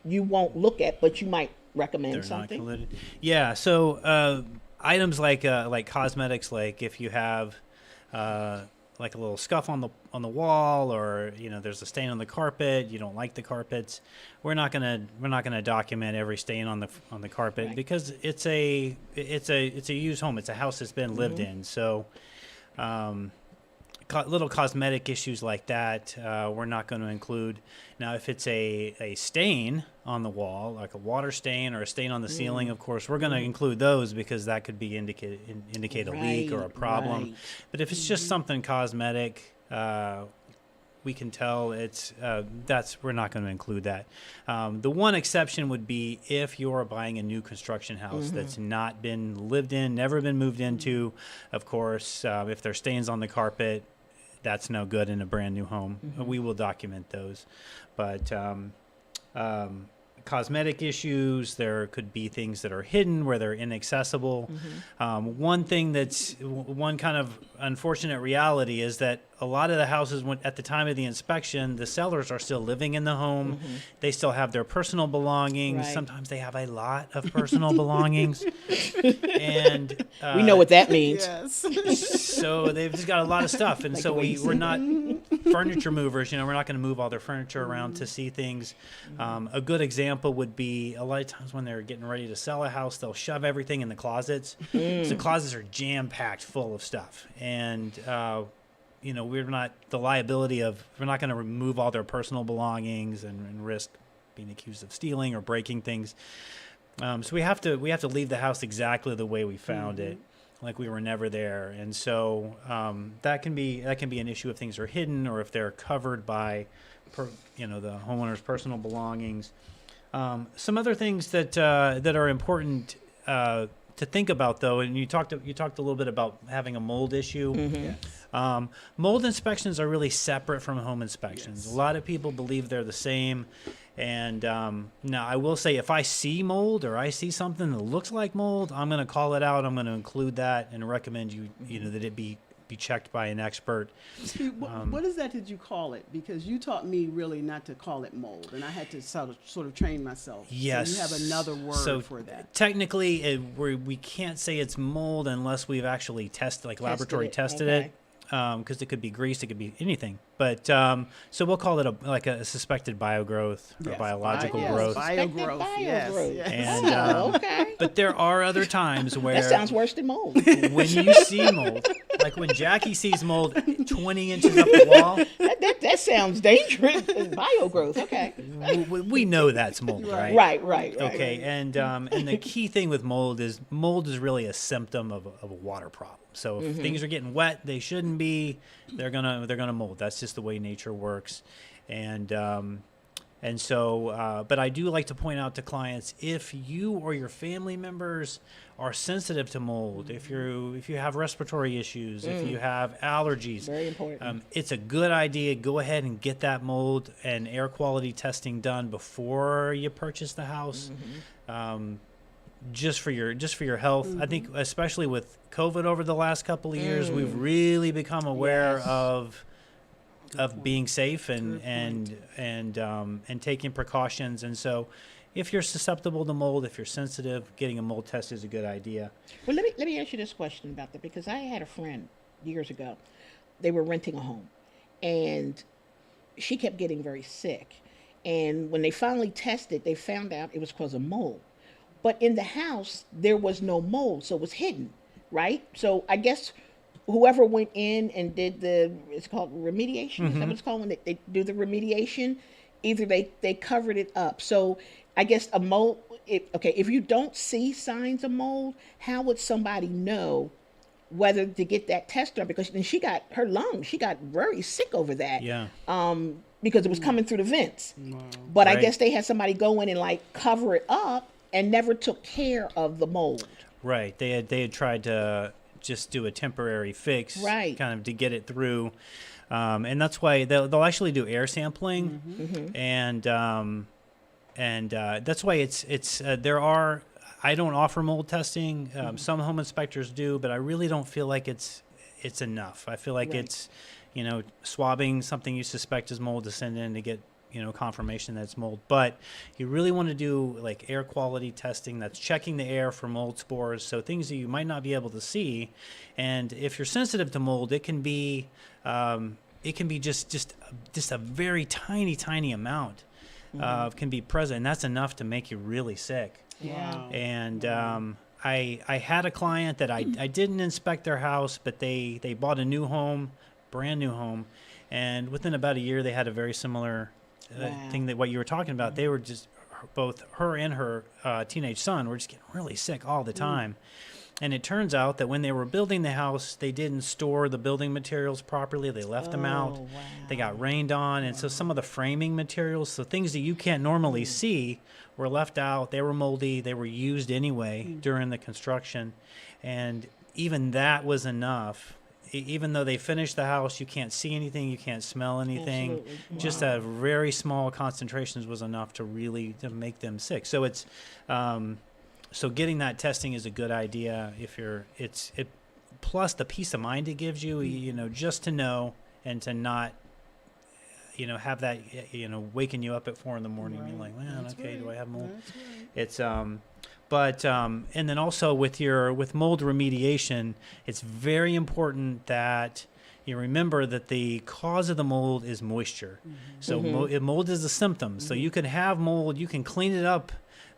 [SPEAKER 1] you won't look at, but you might recommend something?
[SPEAKER 4] Yeah. So items like cosmetics, like if you have like a little scuff on the wall, or there's a stain on the carpet, you don't like the carpets, we're not gonna document every stain on the carpet, because it's a used home. It's a house that's been lived in. So little cosmetic issues like that, we're not going to include. Now, if it's a stain on the wall, like a water stain or a stain on the ceiling, of course, we're going to include those, because that could be indicate a leak or a problem.
[SPEAKER 1] Right.
[SPEAKER 4] But if it's just something cosmetic, we can tell we're not going to include that. The one exception would be if you're buying a new construction house that's not been lived in, never been moved into. Of course, if there's stains on the carpet, that's no good in a brand new home. We will document those. But cosmetic issues, there could be things that are hidden where they're inaccessible. One kind of unfortunate reality is that a lot of the houses, at the time of the inspection, the sellers are still living in the home. They still have their personal belongings.
[SPEAKER 1] Right.
[SPEAKER 4] Sometimes they have a lot of personal belongings. And
[SPEAKER 1] we know what that means.
[SPEAKER 2] Yes.
[SPEAKER 4] so they've just got a lot of stuff. And
[SPEAKER 1] Like
[SPEAKER 4] so
[SPEAKER 1] the way you
[SPEAKER 4] we're
[SPEAKER 1] said
[SPEAKER 4] not furniture movers. We're not going to move all their furniture around to see things. A good example would be a lot of times when they're getting ready to sell a house, they'll shove everything in the closets. So closets are jam-packed full of stuff. And we're not going to remove all their personal belongings and risk being accused of stealing or breaking things. So we have to leave the house exactly the way we found it. like we were never there. And so that can be an issue if things are hidden or if they're covered by, the homeowner's personal belongings. Some other things that are important to think about, though, and you talked a little bit about having a mold issue.
[SPEAKER 2] Yes.
[SPEAKER 4] Mold inspections are really separate from home inspections.
[SPEAKER 2] Yes.
[SPEAKER 4] A lot of people believe they're the same. And now I will say, if I see mold or I see something that looks like mold, I'm going to call it out. I'm going to include that and recommend that it be checked by an expert.
[SPEAKER 2] See, what is that you call it? Because you taught me really not to call it mold, and I had to sort of train myself.
[SPEAKER 4] Yes.
[SPEAKER 2] So you have another word for that.
[SPEAKER 4] Technically, we can't say it's mold unless we've actually laboratory tested it. Because it could be grease, it could be anything. But so we'll call it a suspected biogrowth or
[SPEAKER 2] Yes.
[SPEAKER 4] biological
[SPEAKER 2] Yes.
[SPEAKER 4] growth.
[SPEAKER 2] Biogrowth. Yes.
[SPEAKER 1] Biogrowth.
[SPEAKER 2] Yes.
[SPEAKER 4] And,
[SPEAKER 1] Okay.
[SPEAKER 4] But there are other times where
[SPEAKER 1] That sounds worse than mold.
[SPEAKER 4] when you see mold, like when Jackie sees mold 20 inches up the wall,
[SPEAKER 1] that sounds dangerous. Biogrowth. Okay.
[SPEAKER 4] we know that's mold, right?
[SPEAKER 1] Right.
[SPEAKER 4] Okay, and the key thing with mold is really a symptom of a water problem. So if things are getting wet, they shouldn't be. They're gonna mold. That's just the way nature works, and so. But I do like to point out to clients, if you or your family members are sensitive to mold, if you have respiratory issues, if you have allergies,
[SPEAKER 1] Very important.
[SPEAKER 4] it's a good idea. Go ahead and get that mold and air quality testing done before you purchase the house. Just for your health. I think especially with COVID over the last couple of years, we've really become aware of being safe and taking precautions. And so if you're susceptible to mold, if you're sensitive, getting a mold test is a good idea.
[SPEAKER 1] Well, let me ask you this question about that, because I had a friend years ago. They were renting a home, and she kept getting very sick. And when they finally tested, they found out it was because of mold. But in the house, there was no mold, so it was hidden, right? So I guess whoever went in and did it's called remediation. Is that what it's called when they do the remediation? Either they covered it up. So I guess a mold, if you don't see signs of mold, how would somebody know whether to get that test done? Because then she got very sick over that.
[SPEAKER 4] Yeah.
[SPEAKER 1] Because it was coming through the vents. Wow. But
[SPEAKER 4] Right.
[SPEAKER 1] I guess they had somebody go in and cover it up and never took care of the mold.
[SPEAKER 4] Right. They had tried to just do a temporary fix,
[SPEAKER 1] Right.
[SPEAKER 4] kind of to get it through, and that's why they'll actually do air sampling, and that's why it's there are. I don't offer mold testing. Some home inspectors do, but I really don't feel like it's enough. I feel like
[SPEAKER 1] Right.
[SPEAKER 4] it's swabbing something you suspect is mold to send in to get confirmation that it's mold. But you really want to do air quality testing. That's checking the air for mold spores, so things that you might not be able to see. And if you're sensitive to mold, it can be just a very tiny amount can be present, and that's enough to make you really sick.
[SPEAKER 1] Yeah.
[SPEAKER 4] And I had a client that I didn't inspect their house, but they bought a new home, brand new home, and within about a year they had a very similar thing that what you were talking about. They were just both her and her teenage son were just getting really sick all the time. And it turns out that when they were building the house, they didn't store the building materials properly. They left them out.
[SPEAKER 1] Wow.
[SPEAKER 4] They got rained on. And so some of the framing materials, so things that you can't normally see, were left out. They were moldy. They were used anyway during the construction. And even that was enough. Even though they finished the house, you can't see anything, you can't smell anything.
[SPEAKER 1] Absolutely.
[SPEAKER 4] Just a very small concentrations was enough to make them sick. So it's so getting that testing is a good idea if plus the peace of mind it gives you, just to know and to not have that waking you up at 4 a.m. You're like, man, okay, do I have mold? It's But and then also with mold remediation, it's very important that you remember that the cause of the mold is moisture. So mold is a symptom. So you can have mold, you can clean it up,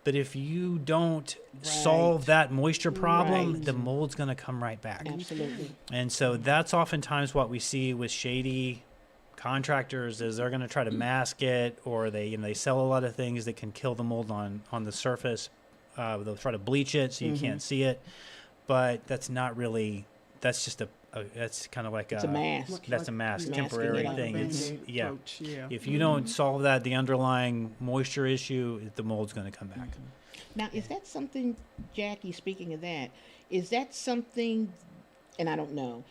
[SPEAKER 4] but if you don't solve that moisture problem, the mold's going to come right back.
[SPEAKER 1] Absolutely.
[SPEAKER 4] And so that's oftentimes what we see with shady contractors is they're going to try to mask it, or they sell a lot of things that can kill the mold on the surface. They'll try to bleach it so you can't see it. but that's not really. That's just that's kind of like
[SPEAKER 1] It's a mask.
[SPEAKER 4] That's a mask,
[SPEAKER 1] Masking
[SPEAKER 4] temporary
[SPEAKER 1] it up.
[SPEAKER 4] thing. It's
[SPEAKER 2] Band-Aid
[SPEAKER 4] yeah.
[SPEAKER 2] approach, yeah.
[SPEAKER 4] If you don't solve that, the underlying moisture issue, the mold's going to come back.
[SPEAKER 1] Now, is that something, Jackie, speaking of that, is that something, and I don't know,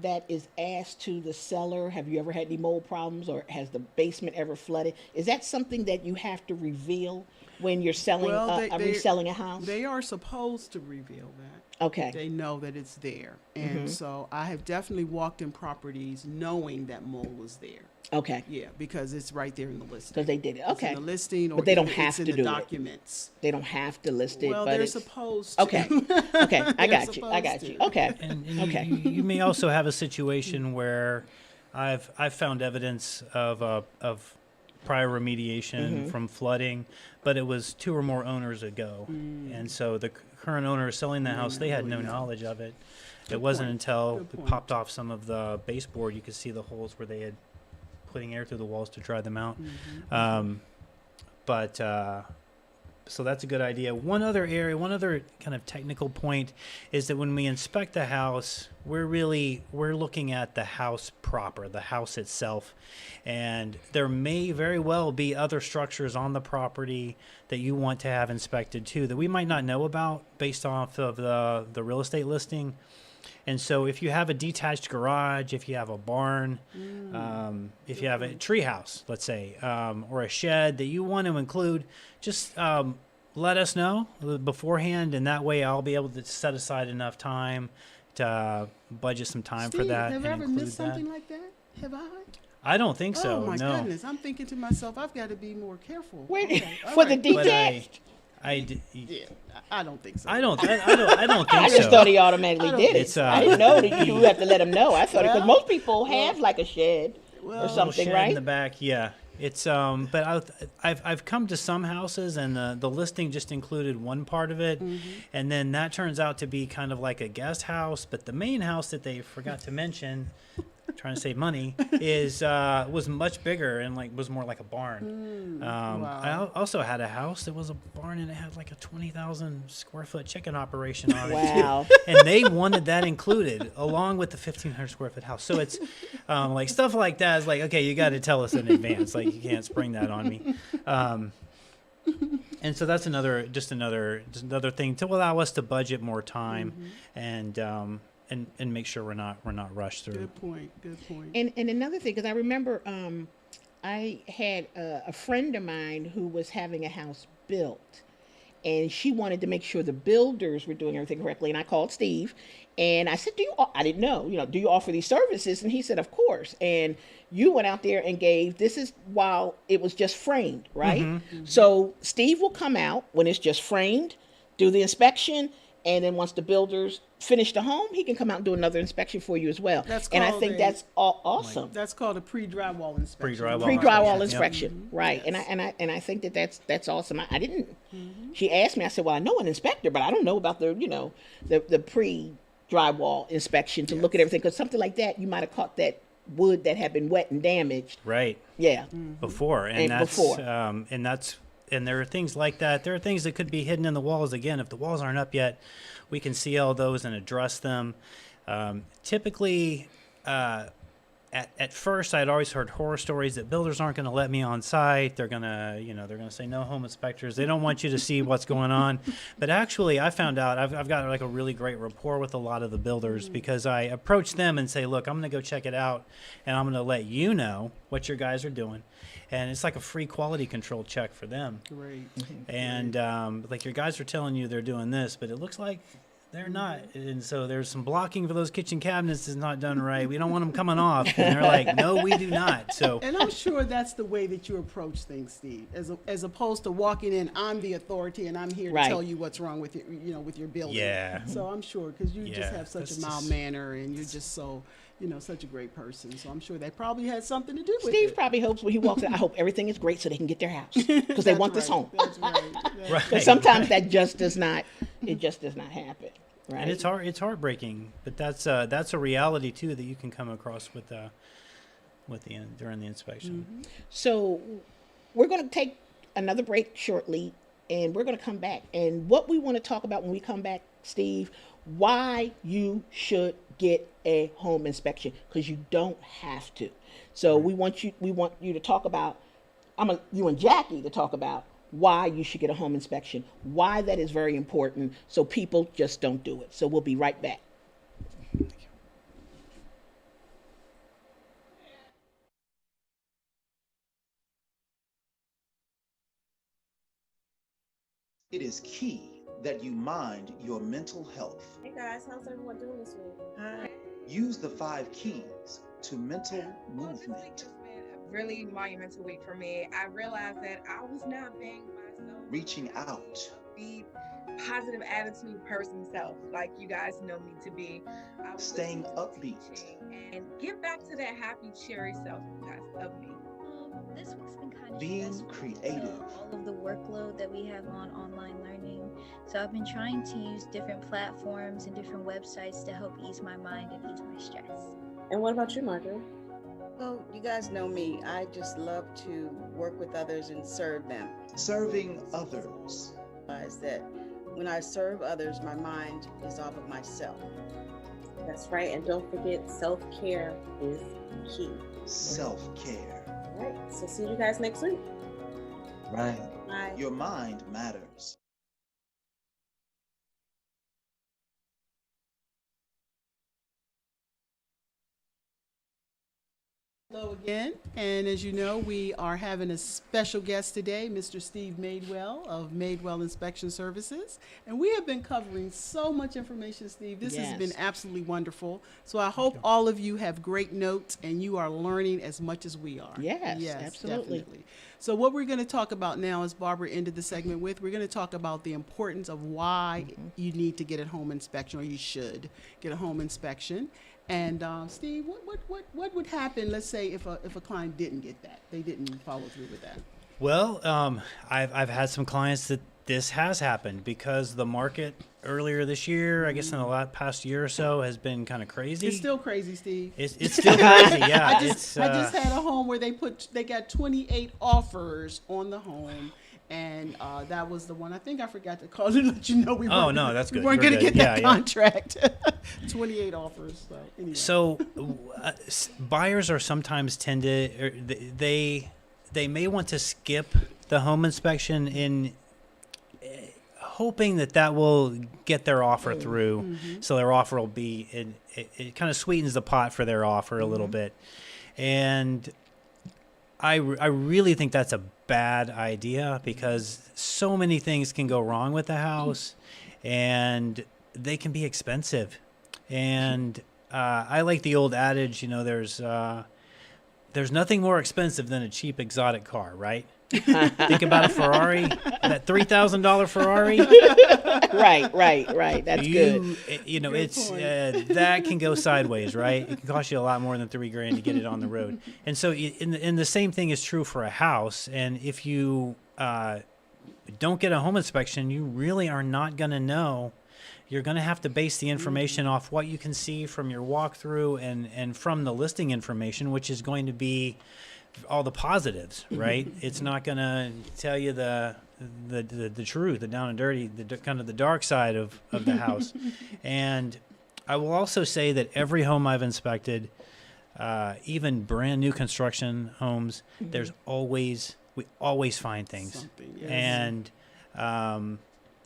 [SPEAKER 1] that is asked to the seller? Have you ever had any mold problems, or has the basement ever flooded? Is that something that you have to reveal when you're selling, reselling a house?
[SPEAKER 2] They are supposed to reveal that.
[SPEAKER 1] Okay.
[SPEAKER 2] They know that it's there. And so I have definitely walked in properties knowing that mold was there.
[SPEAKER 1] Okay.
[SPEAKER 2] Yeah, because it's right there in the listing.
[SPEAKER 1] Because they did it.
[SPEAKER 2] It's
[SPEAKER 1] Okay.
[SPEAKER 2] in the listing, or
[SPEAKER 1] But they don't
[SPEAKER 2] even
[SPEAKER 1] have
[SPEAKER 2] it's
[SPEAKER 1] to
[SPEAKER 2] in the
[SPEAKER 1] do it.
[SPEAKER 2] documents.
[SPEAKER 1] They don't have to list it,
[SPEAKER 2] Well,
[SPEAKER 1] but
[SPEAKER 2] they're
[SPEAKER 1] it's
[SPEAKER 2] supposed to.
[SPEAKER 1] okay. Okay, I
[SPEAKER 2] They're
[SPEAKER 1] got you. I got
[SPEAKER 2] supposed
[SPEAKER 1] you.
[SPEAKER 2] to.
[SPEAKER 1] Okay.
[SPEAKER 4] And
[SPEAKER 1] Okay.
[SPEAKER 4] you may also have a situation where I've found evidence of prior remediation from flooding, but it was 2 or more owners ago, and so the current owner selling the house, they had no knowledge of it. It wasn't
[SPEAKER 2] point.
[SPEAKER 4] until
[SPEAKER 2] Good
[SPEAKER 4] we
[SPEAKER 2] point.
[SPEAKER 4] popped off some of the baseboard you could see the holes where they had putting air through the walls to dry them out. So that's a good idea. One other kind of technical point is that when we inspect the house, we're looking at the house proper, the house itself. And there may very well be other structures on the property that you want to have inspected too that we might not know about based off of the real estate listing. And so if you have a detached garage, if you have a barn, if you have a tree house, let's say, or a shed that you want to include, just let us know beforehand, and that way I'll be able to set aside enough time to budget some time for
[SPEAKER 2] Steve,
[SPEAKER 4] that
[SPEAKER 2] have
[SPEAKER 4] and
[SPEAKER 2] I ever
[SPEAKER 4] include
[SPEAKER 2] missed
[SPEAKER 4] that.
[SPEAKER 2] something like that? Have I?
[SPEAKER 4] I don't think so.
[SPEAKER 2] Oh my
[SPEAKER 4] no.
[SPEAKER 2] goodness! I'm thinking to myself, I've got to be more careful.
[SPEAKER 1] Wait,
[SPEAKER 2] Okay, all
[SPEAKER 1] for the
[SPEAKER 2] right.
[SPEAKER 1] detached?
[SPEAKER 2] Yeah, I don't think so.
[SPEAKER 4] I don't think
[SPEAKER 1] I just
[SPEAKER 4] so.
[SPEAKER 1] thought he automatically did it.
[SPEAKER 4] It's,
[SPEAKER 1] I didn't know that you have to let him know. I thought because
[SPEAKER 2] Well,
[SPEAKER 1] most people have like a shed or
[SPEAKER 2] well,
[SPEAKER 4] Little
[SPEAKER 1] something,
[SPEAKER 4] shed
[SPEAKER 1] right?
[SPEAKER 4] in the back, yeah. It's but I've come to some houses and the listing just included one part of it, and then that turns out to be kind of like a guest house. But the main house that they forgot to mention, trying to save money, was much bigger and was more like a barn.
[SPEAKER 2] Wow.
[SPEAKER 4] I also had a house that was a barn and it had like a 20,000 square foot chicken operation on it.
[SPEAKER 1] Wow.
[SPEAKER 4] And they wanted that included along with the 1,500 square foot house. So it's like stuff like that is like, okay, you got to tell us in advance. Like you can't spring that on me. And so that's another thing to allow us to budget more time and make sure we're not rushed through.
[SPEAKER 2] Good point. Good point.
[SPEAKER 1] And another thing, because I remember I had a friend of mine who was having a house built, and she wanted to make sure the builders were doing everything correctly. And I called Steve, and I said, I didn't know, do you offer these services? And he said, of course. And you went out there and this is while it was just framed, right? So Steve will come out when it's just framed, do the inspection, and then once the builders finish the home, he can come out and do another inspection for you as well. And I think that's awesome.
[SPEAKER 2] That's called a pre-drywall inspection.
[SPEAKER 1] Pre-drywall
[SPEAKER 4] Yep.
[SPEAKER 1] inspection, right? And I think that's awesome. I didn't. She asked me. I said, "Well, I know an inspector, but I don't know about the the pre-drywall inspection to look at everything, because something like that, you might have caught that wood that had been wet and damaged."
[SPEAKER 4] Right.
[SPEAKER 1] Yeah.
[SPEAKER 4] Before. And there are things like that. There are things that could be hidden in the walls. Again, if the walls aren't up yet, we can see all those and address them. Typically, at first, I'd always heard horror stories that builders aren't going to let me on site. They're going to say no home inspectors. They don't want you to see what's going on. But actually, I found out I've got like a really great rapport with a lot of the builders because I approach them and say, look, I'm going to go check it out, and I'm going to let you know what your guys are doing. And it's like a free quality control check for them.
[SPEAKER 2] Great.
[SPEAKER 4] And like your guys are telling you they're doing this, but it looks like they're not. And so there's some blocking for those kitchen cabinets is not done right. We don't want them coming off. And they're like, no, we do not. So
[SPEAKER 2] And I'm sure that's the way that you approach things, Steve, as opposed to walking in, I'm the authority and I'm here to
[SPEAKER 1] Right.
[SPEAKER 2] tell you what's wrong with your with your building.
[SPEAKER 4] Yeah.
[SPEAKER 2] So I'm sure because you just
[SPEAKER 4] Yeah,
[SPEAKER 2] have such a
[SPEAKER 4] that's
[SPEAKER 2] mild
[SPEAKER 4] just-
[SPEAKER 2] manner and you're just so such a great person. So I'm sure that probably had something to do with
[SPEAKER 1] Steve
[SPEAKER 2] it.
[SPEAKER 1] probably hopes when he walks in, I hope everything is great so they can get their house because they
[SPEAKER 2] That's
[SPEAKER 1] want this
[SPEAKER 2] right.
[SPEAKER 1] home.
[SPEAKER 2] That's right. That's
[SPEAKER 4] Right.
[SPEAKER 1] But sometimes that just does not. It just does not happen. Right.
[SPEAKER 4] and it's heartbreaking, but that's a reality too that you can come across during the inspection.
[SPEAKER 1] So we're going to take another break shortly. and we're going to come back. And what we want to talk about when we come back, Steve, why you should get a home inspection, because you don't have to. So we want you to talk about, you and Jackie to talk about why you should get a home inspection, why that is very important, so people just don't do it. So we'll be right back.
[SPEAKER 6] It is key that you mind your mental health.
[SPEAKER 7] Hey guys, how's everyone doing this week? Hi.
[SPEAKER 6] Use the 5 keys to mental movement.
[SPEAKER 8] This week has been a really monumental week for me. I realized that I was not being myself.
[SPEAKER 6] Reaching out.
[SPEAKER 8] Be positive attitude person self, like you guys know me to be. I was
[SPEAKER 6] Staying
[SPEAKER 8] listening to
[SPEAKER 6] upbeat.
[SPEAKER 8] teaching and get back to that happy, cheery self you guys of me.
[SPEAKER 9] This week's been kind of
[SPEAKER 6] Being
[SPEAKER 9] stressful,
[SPEAKER 6] creative.
[SPEAKER 9] all of the workload that we have on online learning. So I've been trying to use different platforms and different websites to help ease my mind and ease my stress.
[SPEAKER 7] And what about you, Margaret?
[SPEAKER 10] Well, you guys know me. I just love to work with others and serve them.
[SPEAKER 6] Serving others.
[SPEAKER 10] Realize that when I serve others, my mind is off of myself.
[SPEAKER 7] That's right. And don't forget, self-care is key.
[SPEAKER 6] Self-care.
[SPEAKER 7] All right. So see you guys next week.
[SPEAKER 6] Right.
[SPEAKER 10] Bye.
[SPEAKER 6] Your mind matters.
[SPEAKER 2] Hello again, and as you know, we are having a special guest today, Mr. Steve Madewell of Madewell Inspection Services, and we have been covering so much information, Steve. This has been
[SPEAKER 1] Yes.
[SPEAKER 2] absolutely wonderful. So I hope all of you have great notes and you are learning as much as we are.
[SPEAKER 1] Yes, absolutely.
[SPEAKER 2] Definitely. So what we're going to talk about now, as Barbara ended the segment with, we're going to talk about the importance of why you need to get a home inspection, or you should get a home inspection. And Steve, what would happen, let's say, if a client didn't get that? They didn't follow through with that.
[SPEAKER 4] Well, I've had some clients that this has happened because the market earlier this year, I guess in the past year or so, has been kind of crazy.
[SPEAKER 2] It's still crazy, Steve.
[SPEAKER 4] It's still crazy, yeah.
[SPEAKER 2] I just had a home where they got 28 offers on the home. And that was the one. I think I forgot to call and let you know we weren't.
[SPEAKER 4] Oh, no, that's good.
[SPEAKER 2] We weren't
[SPEAKER 4] We're
[SPEAKER 2] going to
[SPEAKER 4] good.
[SPEAKER 2] get that
[SPEAKER 4] Yeah, yeah.
[SPEAKER 2] contract. 28 offers. So, anyway.
[SPEAKER 4] So buyers are sometimes they may want to skip the home inspection in hoping that will get their offer through. So their offer will be, it kind of sweetens the pot for their offer a little bit. And I really think that's a bad idea because so many things can go wrong with the house and they can be expensive. And I like the old adage, there's nothing more expensive than a cheap exotic car, right? Think about a Ferrari, that $3,000 Ferrari.
[SPEAKER 1] Right. That's good.
[SPEAKER 4] It's that can go sideways, right? It can cost you a lot more than $3,000 to get it on the road. And so, the same thing is true for a house. And if you don't get a home inspection, you really are not going to know. You're going to have to base the information off what you can see from your walkthrough and from the listing information, which is going to be all the positives, right? It's not going to tell you the truth, the down and dirty, kind of the dark side of the house. And I will also say that every home I've inspected, even brand new construction homes, we always find things.
[SPEAKER 2] Something, yes.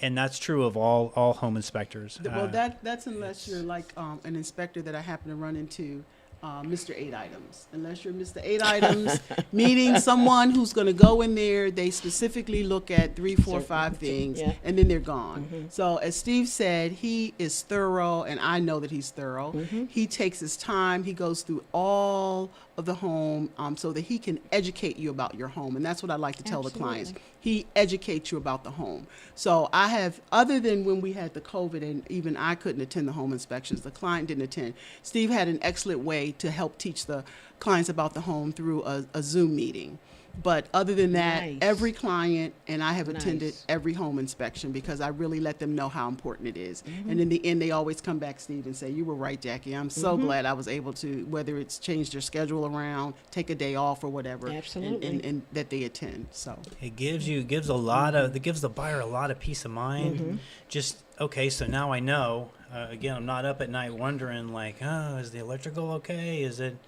[SPEAKER 4] And that's true of all home inspectors.
[SPEAKER 2] Well, that's unless you're like an inspector that I happen to run into, Mr. 8 Items. Unless you're Mr. 8 Items, meaning someone who's going to go in there, they specifically look at 3, 4, 5 things,
[SPEAKER 1] Yeah.
[SPEAKER 2] and then they're gone. So as Steve said, he is thorough, and I know that he's thorough. He takes his time. He goes through all of the home so that he can educate you about your home. And that's what I like to tell the clients. He educates you about the home. So I have, other than when we had the COVID and even I couldn't attend the home inspections, the client didn't attend, Steve had an excellent way to help teach the clients about the home through a Zoom meeting. But other than that,
[SPEAKER 1] Nice.
[SPEAKER 2] every client, and I have attended
[SPEAKER 1] Nice.
[SPEAKER 2] every home inspection because I really let them know how important it is.
[SPEAKER 1] Mm-hmm.
[SPEAKER 2] And in the end, they always come back, Steve, and say, you were right, Jackie. I'm so
[SPEAKER 1] Mm-hmm.
[SPEAKER 2] glad I was able to, whether it's change their schedule around, take a day off or whatever.
[SPEAKER 1] Absolutely.
[SPEAKER 2] And that they attend, so.
[SPEAKER 4] It gives a lot of, it gives the buyer a lot of peace of mind.
[SPEAKER 1] Mm-hmm.
[SPEAKER 4] Just, okay, so now I know, again, I'm not up at night wondering like, oh, is the electrical okay? Is it,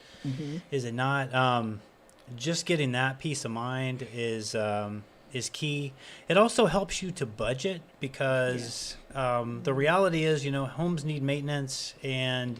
[SPEAKER 4] is it not? Just getting that peace of mind is key. It also helps you to budget because the reality is, homes need maintenance, and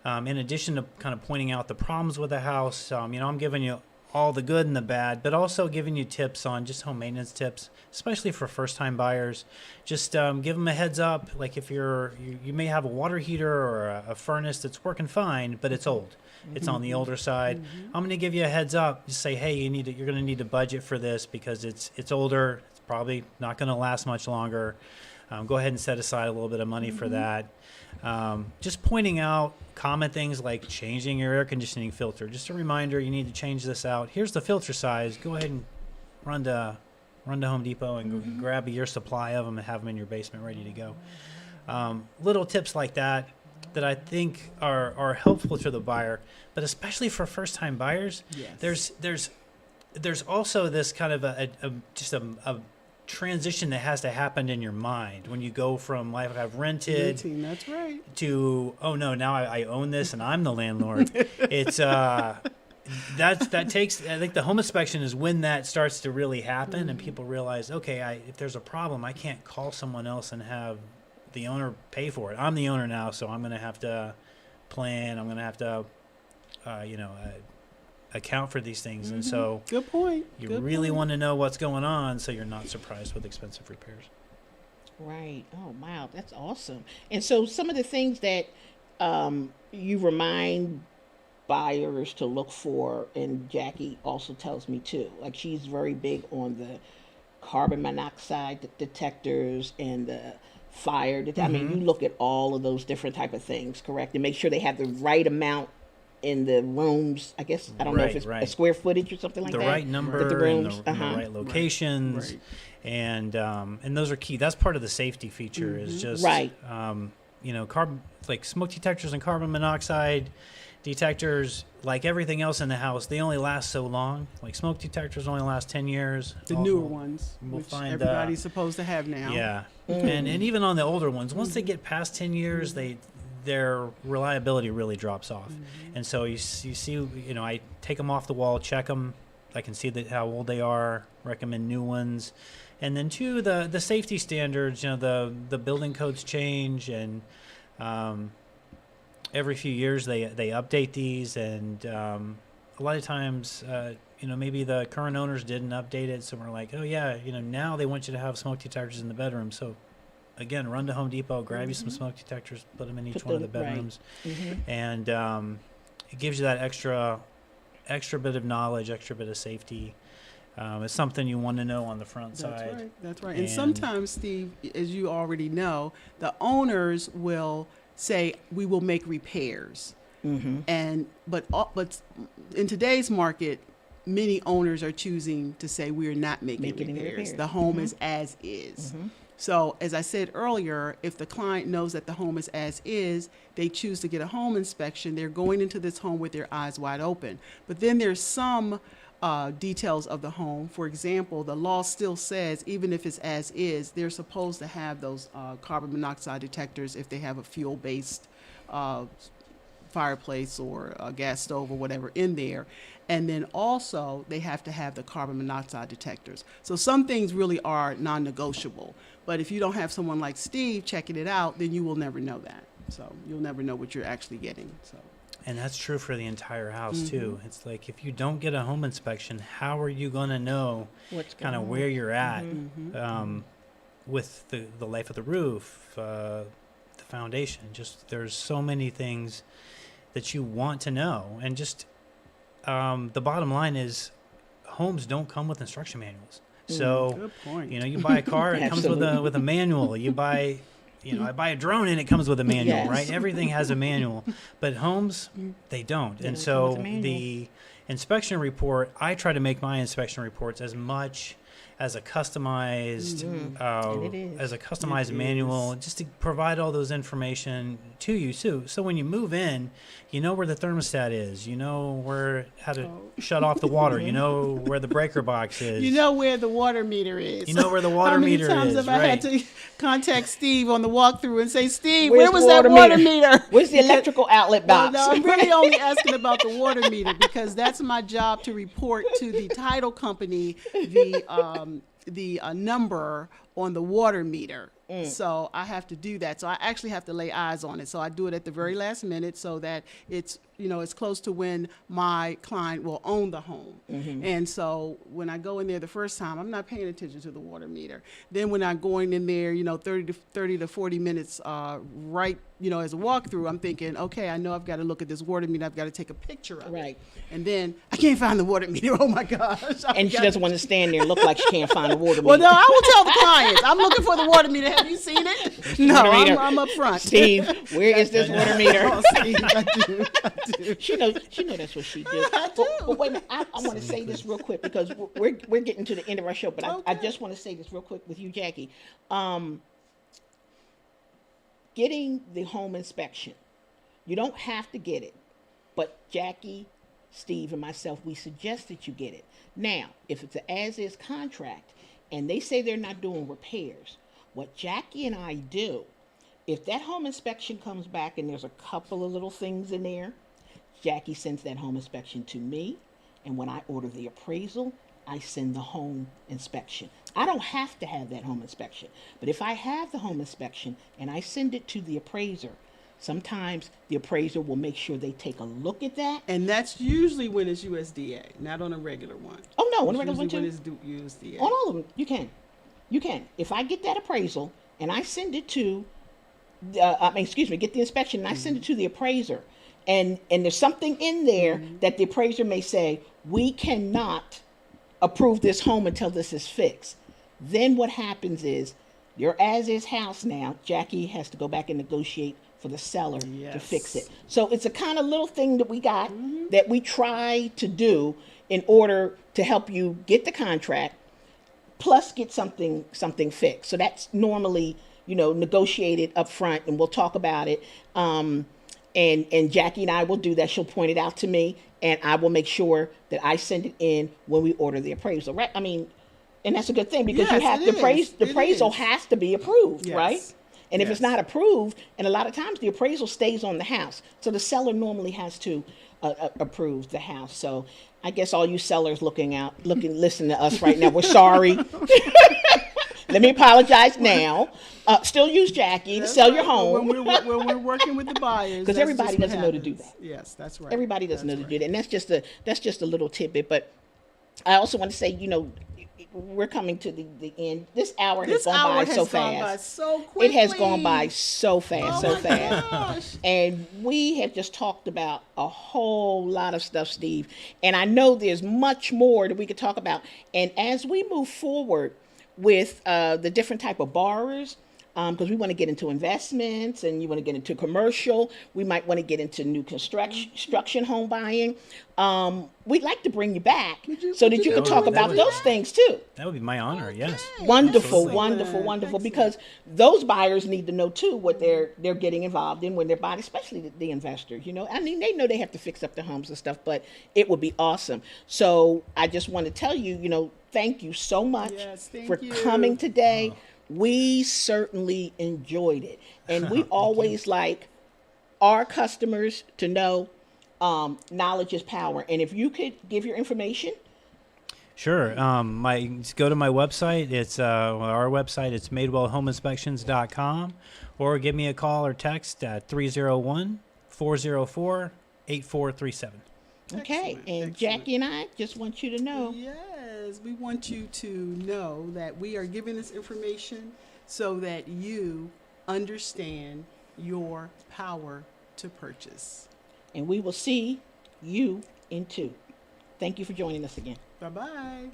[SPEAKER 4] in addition to kind of pointing out the problems with the house, I'm giving you all the good and the bad, but also giving you tips on just home maintenance tips, especially for first-time buyers. Just give them a heads up. Like if you may have a water heater or a furnace that's working fine, but it's old. It's on the older side. I'm going to give you a heads up. Just say, hey, you're going to need to budget for this because it's older. It's probably not going to last much longer. Go ahead and set aside a little bit of money for that. Just pointing out common things like changing your air conditioning filter. Just a reminder, you need to change this out. Here's the filter size. Go ahead and run to Home Depot and go grab your supply of them and have them in your basement ready to go. Little tips like that I think are helpful to the buyer, but especially for first-time buyers.
[SPEAKER 2] Yes.
[SPEAKER 4] There's also this kind of a transition that has to happen in your mind when you go from like I've rented
[SPEAKER 2] That's right.
[SPEAKER 4] to, oh no, now I own this and I'm the landlord. It's that takes, I think the home inspection is when that starts to really happen and people realize, okay, if there's a problem, I can't call someone else and have the owner pay for it. I'm the owner now, so I'm going to have to plan. I'm going to have to, account for these things. And so
[SPEAKER 2] Good point.
[SPEAKER 4] you
[SPEAKER 2] Good
[SPEAKER 4] really
[SPEAKER 2] point.
[SPEAKER 4] want to know what's going on so you're not surprised with expensive repairs.
[SPEAKER 1] Right. Oh, wow. That's awesome. And so some of the things that you remind buyers to look for, and Jackie also tells me too, like she's very big on the carbon monoxide detectors and the fire. I mean, you look at all of those different type of things, correct? And make sure they have the right amount in the rooms. I guess, I don't know if it's a square footage or something like
[SPEAKER 4] The
[SPEAKER 1] that.
[SPEAKER 4] right number
[SPEAKER 1] But the rooms,
[SPEAKER 4] and the right locations.
[SPEAKER 2] Right.
[SPEAKER 4] And those are key. That's part of the safety feature is just,
[SPEAKER 1] Right.
[SPEAKER 4] Carbon, like smoke detectors and carbon monoxide detectors, like everything else in the house, they only last so long. Like smoke detectors only last 10 years.
[SPEAKER 2] The newer ones,
[SPEAKER 4] we'll
[SPEAKER 2] which
[SPEAKER 4] find,
[SPEAKER 2] everybody's supposed to have now.
[SPEAKER 4] Yeah. And even on the older ones, once they get past 10 years, their reliability really drops off. And so you see, I take them off the wall, check them. I can see how old they are, recommend new ones. And then two, the safety standards, the building codes change, and every few years they update these, and a lot of times maybe the current owners didn't update it, so we're like, oh yeah, now they want you to have smoke detectors in the bedroom. So again, run to Home Depot, grab you some smoke detectors, put them in each one of the bedrooms, and it gives you that extra bit of knowledge, extra bit of safety. It's something you want to know on the front side.
[SPEAKER 2] That's right. And sometimes, Steve, as you already know, the owners will say, we will make repairs. But in today's market, many owners are choosing to say, we are not making repairs. The home is as is. So as I said earlier, if the client knows that the home is as is, they choose to get a home inspection. They're going into this home with their eyes wide open. But then there's some details of the home. For example, the law still says even if it's as is, they're supposed to have those carbon monoxide detectors if they have a fuel-based fireplace or a gas stove or whatever in there. And then also they have to have the carbon monoxide detectors. So some things really are non-negotiable. But if you don't have someone like Steve checking it out, then you will never know that. So you'll never know what you're actually getting. So.
[SPEAKER 4] And that's true for the entire house too. It's like if you don't get a home inspection, how are you going to know kind of where you're at with the life of the roof, the foundation? Just there's so many things that you want to know, and just the bottom line is homes don't come with instruction manuals. So
[SPEAKER 2] Good point.
[SPEAKER 4] you buy a car, it comes with a manual. You buy I buy a drone and it comes with a manual, right? Everything has a manual, but homes, they don't. And so inspection report, I try to make my inspection reports as much as a customized
[SPEAKER 1] And it is.
[SPEAKER 4] as a customized manual, just to provide all those information to you. So when you move in, you know where the thermostat is, you know how to shut off the water, you know where the breaker box is,
[SPEAKER 2] You know where the water meter is.
[SPEAKER 4] You know where the water
[SPEAKER 2] How many
[SPEAKER 4] meter
[SPEAKER 2] times
[SPEAKER 4] is,
[SPEAKER 2] have I had
[SPEAKER 4] right.
[SPEAKER 2] to contact Steve on the walkthrough and say, Steve,
[SPEAKER 1] Where's
[SPEAKER 2] where was
[SPEAKER 1] the
[SPEAKER 2] that water meter?
[SPEAKER 1] Where's the electrical outlet
[SPEAKER 2] Well,
[SPEAKER 1] box?
[SPEAKER 2] no, I'm really only asking about the water meter because that's my job to report to the title company the number on the water meter. So I have to do that. So I actually have to lay eyes on it. So I do it at the very last minute so that it's it's close to when my client will own the home. And so when I go in there the first time, I'm not paying attention to the water meter. Then when I'm going in there, 30 to 40 minutes right, as a walkthrough, I'm thinking, okay, I know I've got to look at this water meter. I've got to take a picture of
[SPEAKER 1] Right.
[SPEAKER 2] it. And then I can't find the water meter. Oh my gosh.
[SPEAKER 1] And she doesn't want to stand there and look like she can't find a water meter.
[SPEAKER 2] Well, no, I will tell the clients. I'm looking for the water meter. Have you seen it? No,
[SPEAKER 1] water meter.
[SPEAKER 2] I'm up front.
[SPEAKER 1] Steve, where is this water meter?
[SPEAKER 2] Oh, Steve, I do.
[SPEAKER 1] She knows that's what she did. But wait a minute, I want to say this real quick because we're getting to the end of our show. But I just want to say this real quick with you, Jackie. Getting the home inspection, you don't have to get it, but Jackie, Steve, and myself, we suggest that you get it. Now, if it's an as-is contract and they say they're not doing repairs, what Jackie and I do, if that home inspection comes back and there's a couple of little things in there, Jackie sends that home inspection to me, and when I order the appraisal, I send the home inspection. I don't have to have that home inspection, but if I have the home inspection and I send it to the appraiser, sometimes the appraiser will make sure they take a look at that.
[SPEAKER 2] And that's usually when it's USDA, not on a regular one.
[SPEAKER 1] Oh no, on a
[SPEAKER 2] It's
[SPEAKER 1] regular one too.
[SPEAKER 2] usually when it's USDA.
[SPEAKER 1] On all of them, you can. You can. If I get that appraisal and I send it to, get the inspection and I send it to the appraiser, and there's something in there that the appraiser may say, we cannot approve this home until this is fixed. Then what happens is, your as-is house now, Jackie has to go back and negotiate for the seller to fix it. So it's a kind of little thing that we got that we try to do in order to help you get the contract, plus get something fixed. So that's normally, negotiated up front, and we'll talk about it. And Jackie and I will do that. She'll point it out to me, and I will make sure that I send it in when we order the appraisal, right? I mean, and that's a good thing because you have the appraisal has to be approved, right? And if it's not approved, and a lot of times the appraisal stays on the house, so the seller normally has to approve the house. So I guess all you sellers listen to us right now, we're sorry. Let me apologize now. Still use Jackie to sell your home.
[SPEAKER 2] When we're working with the buyers.
[SPEAKER 1] Because everybody doesn't know to do that.
[SPEAKER 2] Yes, that's right.
[SPEAKER 1] Everybody doesn't know to do that. And that's just a little tidbit. But I also want to say, we're coming to the end. This hour has gone by so fast. It has gone by so fast,
[SPEAKER 2] Gosh.
[SPEAKER 1] And we have just talked about a whole lot of stuff, Steve. And I know there's much more that we could talk about. And as we move forward with the different type of borrowers, because we want to get into investments and you want to get into commercial, we might want to get into new construction home buying. We'd like to bring you back so that you can talk about those things too.
[SPEAKER 4] That would be my honor. Yes.
[SPEAKER 1] Wonderful,
[SPEAKER 4] Absolutely.
[SPEAKER 1] wonderful. Because those buyers need to know too what they're getting involved in when they're buying, especially the investors. I mean, they know they have to fix up the homes and stuff, but it would be awesome. So I just want to tell you, thank you so much for coming today. We certainly enjoyed it, and we always like our customers to know knowledge is power. And if you could give your information.
[SPEAKER 4] Sure. Go to my website. It's our website. It's madewellhomeinspections.com, or give me a call or text at 301-404-8437.
[SPEAKER 1] Okay. And Jackie and I just want you to know.
[SPEAKER 2] Yes, we want you to know that we are giving this information so that you understand your power to purchase.
[SPEAKER 1] And we will see you in 2. Thank you for joining us again.
[SPEAKER 2] Bye-bye.